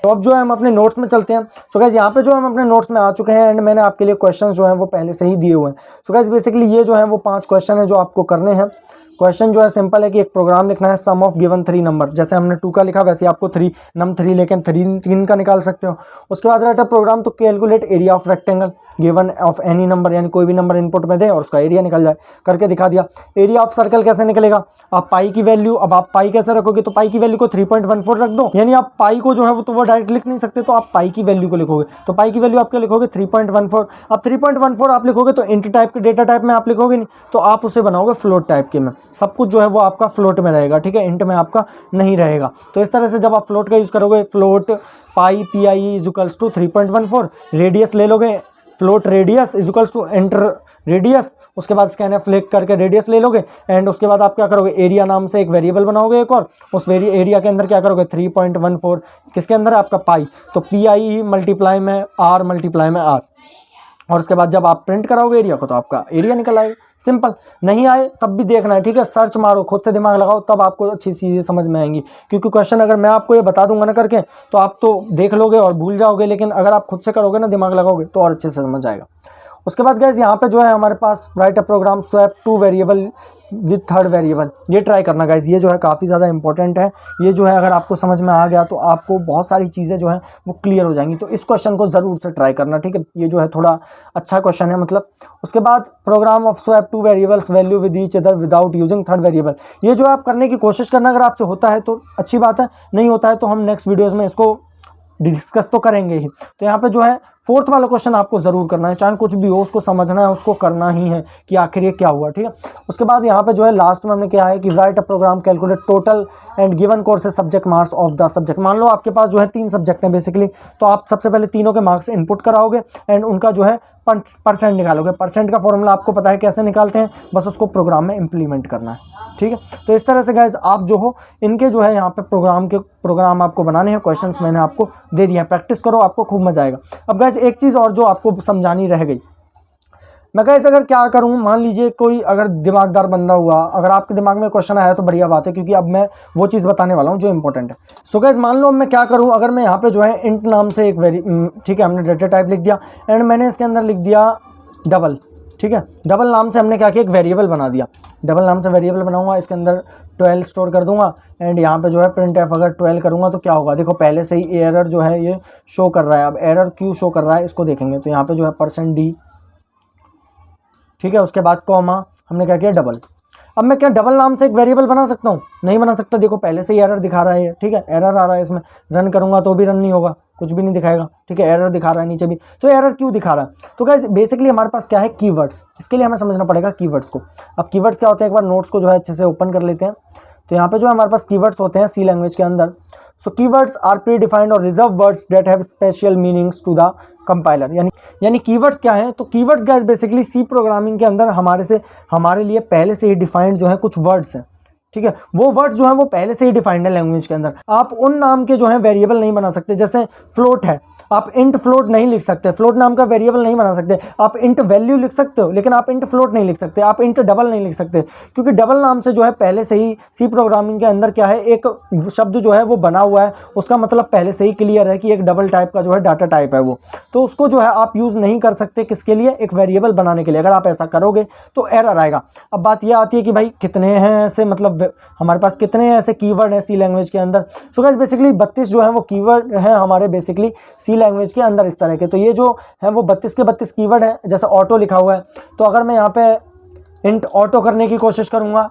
तो अब जो है हम अपने नोट्स में चलते हैं। सो गाइस यहाँ पे जो हम अपने नोट्स में आ चुके हैं एंड मैंने आपके लिए क्वेश्चंस जो हैं वो पहले से ही दिए हुए हैं। सो गाइस बेसिकली ये जो है वो 5 क्वेश्चन है जो आपको करने हैं। क्वेश्चन जो है सिंपल है कि एक प्रोग्राम लिखना है, सम ऑफ गिवन 3 नंबर, जैसे हमने 2 का लिखा वैसे आपको 3 नम 3 लेकिन 3 का निकाल सकते हो। उसके बाद रहता है प्रोग्राम, तो calculate area of rectangle given of any number, यानी कोई भी नंबर इनपुट में दे और उसका एरिया निकल जाए, करके दिखा दिया। एरिया ऑफ सर्कल कैसे निकलेगा, आप पाई की वैल्यू, अब आप पाई कैसे रखोगे, तो पाई की वैल्यू को 3.14 रख दो, यानी आप पाई को जो है वो तो वो डायरेक्ट लिख नहीं सकते, तो आप पाई की वैल्यू को लिखोगे। तो पाई की वैल्यू आप क्या लिखोगे, 3.14। अब 3.14 आप लिखोगे तो इंट टाइप के डेटा टाइप में आप लिखोगे नहीं, तो आप उसे बनाओगे फ्लोट टाइप के में। सब कुछ जो है वो आपका फ्लोट में रहेगा, ठीक है, इंट में आपका नहीं रहेगा। तो इस तरह से जब आप फ्लोट का यूज़ करोगे, float pi P I is equals to 3.14, radius ले लोगे, float radius is equals to enter radius, उसके बाद स्कैनएफ लिख करके रेडियस ले लोगे एंड उसके बाद आप क्या करोगे, एरिया नाम से एक वेरिएबल बनाओगे एक, और उस एरिया के अंदर क्या करोगे, 3.14 किसके अंदर है आपका पाई, तो पी आई मल्टीप्लाई में आर मल्टीप्लाई में आर, और उसके बाद जब आप प्रिंट कराओगे एरिया को तो आपका एरिया निकल आएगा। सिंपल। नहीं आए तब भी देखना है, ठीक है, सर्च मारो, खुद से दिमाग लगाओ, तब आपको अच्छी चीज़ें समझ में आएंगी। क्योंकि क्वेश्चन अगर मैं आपको ये बता दूंगा ना करके तो आप तो देख लोगे और भूल जाओगे, लेकिन अगर आप खुद से करोगे ना, दिमाग लगाओगे, तो और अच्छे से समझ आएगा। उसके बाद गाइस यहाँ पे जो है हमारे पास write a program swap 2 variable with 3rd variable, ये ट्राई करना गाइस, ये जो है काफ़ी ज़्यादा इंपॉर्टेंट है। ये जो है अगर आपको समझ में आ गया तो आपको बहुत सारी चीज़ें जो हैं वो क्लियर हो जाएंगी। तो इस क्वेश्चन को ज़रूर से ट्राई करना, ठीक है, ये जो है थोड़ा अच्छा क्वेश्चन है मतलब। उसके बाद program of swap 2 variables value with each other without using 3rd variable, ये जो आप करने की कोशिश करना, अगर आपसे होता है तो अच्छी बात है, नहीं होता है तो हम नेक्स्ट वीडियोज़ में इसको डिस्कस तो करेंगे ही। तो यहाँ पे जो है 4th वाला क्वेश्चन आपको ज़रूर करना है, चाहे कुछ भी हो उसको समझना है, उसको करना ही है कि आखिर ये क्या हुआ, ठीक है। उसके बाद यहाँ पे जो है लास्ट में हमने क्या है कि write a program calculate total and given courses subject marks of the subject. मान लो आपके पास जो है 3 सब्जेक्ट हैं बेसिकली, तो आप सबसे पहले तीनों के मार्क्स इनपुट कराओगे एंड उनका जो है परसेंट निकालोगे। परसेंट का फॉर्मूला आपको पता है कैसे निकालते हैं, बस उसको प्रोग्राम में इम्प्लीमेंट करना है, ठीक है। तो इस तरह से गाइज आप जो हो इनके जो है यहाँ पे प्रोग्राम आपको बनाने हैं, क्वेश्चंस मैंने आपको दे दिए हैं, प्रैक्टिस करो, आपको खूब मजा आएगा। अब गाइज एक चीज़ और जो आपको समझानी रह गई, मैं गाइस अगर क्या करूं, मान लीजिए कोई अगर दिमागदार बंदा हुआ, अगर आपके दिमाग में क्वेश्चन आया तो बढ़िया बात है, क्योंकि अब मैं वो चीज़ बताने वाला हूं जो इंपॉर्टेंट है। सो गाइस मान लो मैं क्या करूं, अगर मैं यहाँ पे जो है इंट नाम से एक ठीक है, हमने डेटा टाइप लिख दिया एंड मैंने इसके अंदर लिख दिया डबल। ठीक है, डबल नाम से हमने क्या किया, एक वेरिएबल बना दिया। डबल नाम से वेरिएबल बनाऊंगा, इसके अंदर 12 स्टोर कर दूंगा एंड यहाँ पे जो है प्रिंट एफ अगर 12 करूंगा तो क्या होगा, देखो पहले से ही एरर जो है ये शो कर रहा है। अब एरर क्यों शो कर रहा है इसको देखेंगे, तो यहाँ पे जो है %d, ठीक है, उसके बाद कॉमा, हमने क्या किया डबल। अब मैं क्या डबल नाम से एक वेरिएबल बना सकता हूँ? नहीं बना सकता, देखो पहले से ही एरर दिखा रहा है। ठीक है, एरर आ रहा है इसमें, रन करूंगा तो भी रन नहीं होगा, कुछ भी नहीं दिखाएगा। ठीक है, एरर दिखा रहा है नीचे भी, तो एरर क्यों दिखा रहा है? तो गाइस बेसिकली हमारे पास क्या है, कीवर्ड्स। इसके लिए हमें समझना पड़ेगा कीवर्ड्स को। अब कीवर्ड्स क्या होते हैं, एक बार नोट्स को जो है अच्छे से ओपन कर लेते हैं। तो यहाँ पे जो हमारे पास कीवर्ड्स होते हैं सी लैंग्वेज के अंदर। So keywords are predefined और reserve words that have special meanings to the compiler. यानी कीवर्ड्स क्या है, तो keywords guys basically C programming के अंदर हमारे लिए पहले से ही डिफाइंड जो है कुछ वर्ड्स हैं। ठीक है, वो वर्ड्स जो है वो पहले से ही डिफाइंड है लैंग्वेज के अंदर। आप उन नाम के जो है वेरिएबल नहीं बना सकते। जैसे फ्लोट है, आप इंट फ्लोट नहीं लिख सकते, फ्लोट नाम का वेरिएबल नहीं बना सकते। आप इंट वैल्यू लिख सकते हो लेकिन आप इंट फ्लोट नहीं लिख सकते, आप इंट डबल नहीं लिख सकते, क्योंकि डबल नाम से जो है पहले से ही सी प्रोग्रामिंग के अंदर क्या है, एक शब्द जो है वो बना हुआ है, उसका मतलब पहले से ही क्लियर है कि एक डबल टाइप का जो है डाटा टाइप है वो, तो उसको जो है आप यूज़ नहीं कर सकते। किसके लिए? एक वेरिएबल बनाने के लिए। अगर आप ऐसा करोगे तो एरर आएगा। अब बात यह आती है कि भाई कितने हैं ऐसे, मतलब हमारे पास कितने ऐसे कीवर्ड हैं सी लैंग्वेज के अंदर। सो गाइस बेसिकली 32 जो है वो कीवर्ड हैं हमारे बेसिकली सी लैंग्वेज के अंदर इस तरह के। तो ये जो है वो 32 के 32 कीवर्ड है। जैसे ऑटो लिखा हुआ है, तो अगर मैं यहाँ पे इंट ऑटो करने की कोशिश करूँगा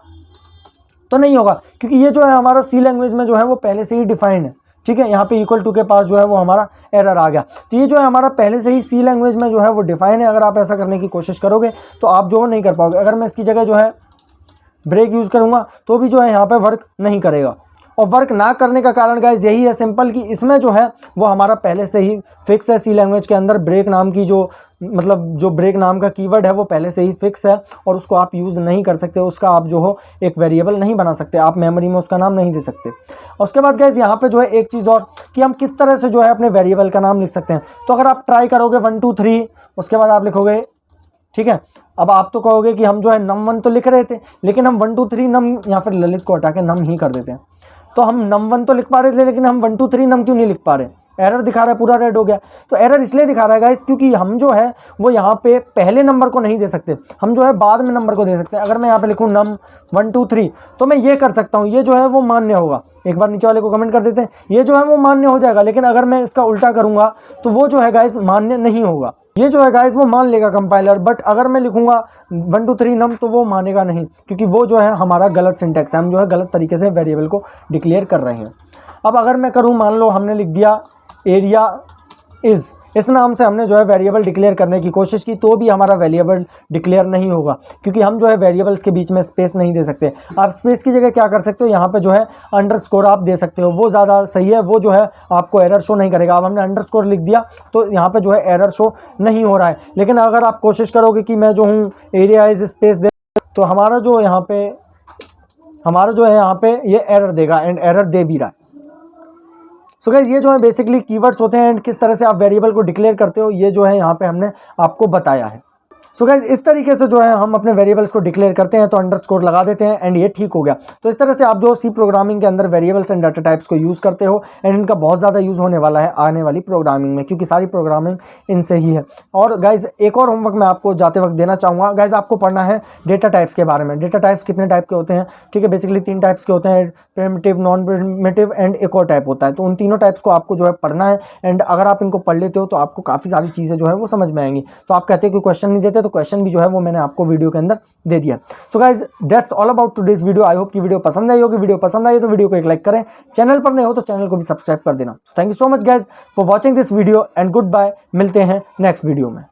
तो नहीं होगा, क्योंकि ये जो है हमारा सी लैंग्वेज में जो है वो पहले से ही डिफाइंड है। ठीक है, यहाँ पे इक्वल टू के पास जो है वो हमारा एरर आ गया। तो ये जो है हमारा पहले से ही सी लैंग्वेज में जो है वो डिफाइन है। अगर आप ऐसा करने की कोशिश करोगे तो आप जो नहीं कर पाओगे। अगर मैं इसकी जगह जो है ब्रेक यूज़ करूँगा तो भी जो है यहाँ पे वर्क नहीं करेगा। और वर्क ना करने का कारण गाइस यही है सिंपल, कि इसमें जो है वो हमारा पहले से ही फिक्स है। सी लैंग्वेज के अंदर ब्रेक नाम की जो ब्रेक नाम का कीवर्ड है वो पहले से ही फिक्स है और उसको आप यूज़ नहीं कर सकते। उसका आप जो हो एक वेरिएबल नहीं बना सकते, आप मेमोरी में उसका नाम नहीं दे सकते। और उसके बाद गाइस यहाँ पे जो है एक चीज़ और, कि हम किस तरह से जो है अपने वेरिएबल का नाम लिख सकते हैं। तो अगर आप ट्राई करोगे 1 2 3, उसके बाद आप लिखोगे, ठीक है, अब आप तो कहोगे कि हम जो है num1 तो लिख रहे थे, लेकिन हम 1 2 3 नम, यहाँ पर ललित को हटा के नम ही कर देते हैं। तो हम num1 तो लिख पा रहे थे, लेकिन हम 1 2 3 नम क्यों नहीं लिख पा रहे? एरर दिखा रहा है, पूरा रेड हो गया। तो एरर इसलिए दिखा रहा है गाइस क्योंकि हम जो है वो यहाँ पे पहले नंबर को नहीं दे सकते, हम जो है बाद में नंबर को दे सकते हैं। अगर मैं यहाँ पे लिखूँ num 1 2 3 तो मैं ये कर सकता हूँ, ये जो है वो मान्य होगा। एक बार नीचे वाले को कमेंट कर देते हैं, ये जो है वो मान्य हो जाएगा। लेकिन अगर मैं इसका उल्टा करूँगा तो वो जो है गाइस मान्य नहीं होगा। ये जो है गाइस वो मान लेगा कंपाइलर, बट अगर मैं लिखूंगा 1 2 3 नम तो वो मानेगा नहीं, क्योंकि वो जो है हमारा गलत सिंटैक्स है। हम जो है गलत तरीके से वेरिएबल को डिक्लेयर कर रहे हैं। अब अगर मैं करूं, मान लो हमने लिख दिया एरिया इज़, इस नाम से हमने जो है वेरिएबल डिक्लेयर करने की कोशिश की, तो भी हमारा वेरिएबल डिक्लेयर नहीं होगा, क्योंकि हम जो है वेरिएबल्स के बीच में स्पेस नहीं दे सकते। आप स्पेस की जगह क्या कर सकते हो, यहाँ पे जो है अंडरस्कोर आप दे सकते हो, वो ज़्यादा सही है। वो जो है आपको एरर शो नहीं करेगा। अब हमने अंडरस्कोर लिख दिया तो यहाँ पे जो है एरर शो नहीं हो रहा है। लेकिन अगर आप कोशिश करोगे कि मैं जो हूँ एरिया इज स्पेस दे, तो हमारा जो है यहाँ पे ये एरर देगा, एंड एरर दे भी रहा है। सो गाइस ये जो है बेसिकली कीवर्ड्स होते हैं, एंड किस तरह से आप वेरिएबल को डिक्लेयर करते हो ये जो है यहाँ पे हमने आपको बताया है। सो गाइस इस तरीके से जो है हम अपने वेरिएबल्स को डिक्लेयर करते हैं, तो अंडरस्कोर लगा देते हैं एंड ये ठीक हो गया। तो इस तरह से आप जो सी प्रोग्रामिंग के अंदर वेरिएबल्स एंड डाटा टाइप्स को यूज़ करते हो, एंड इनका बहुत ज़्यादा यूज़ होने वाला है आने वाली प्रोग्रामिंग में, क्योंकि सारी प्रोग्रामिंग इनसे ही है। और गाइज एक और होमवर्क मैं आपको जाते वक्त देना चाहूँगा। गाइज आपको पढ़ना है डेटा टाइप्स के बारे में। डेटा टाइप्स कितने टाइप के होते हैं? ठीक है, बेसिकली 3 टाइप्स के होते हैं, प्रिमिटिव, नॉन प्रिमिटिव एंड एक और टाइप होता है। तो उन तीनों टाइप्स को आपको जो है पढ़ना है, एंड अगर आप इनको पढ़ लेते हो तो आपको काफ़ी सारी चीज़ें जो है वो समझ में आएंगी। तो आप कहते हो कि क्वेश्चन नहीं देते, तो क्वेश्चन भी जो है वो मैंने आपको वीडियो के अंदर दे दिया। So guys that's all about today's video. I hope कि वीडियो पसंद आई होगी। वीडियो पसंद आई तो वीडियो को एक लाइक करें, चैनल पर नए हो तो चैनल को भी सब्सक्राइब कर देना। Thank you so much guys for watching this video and goodbye. मिलते हैं नेक्स्ट वीडियो में।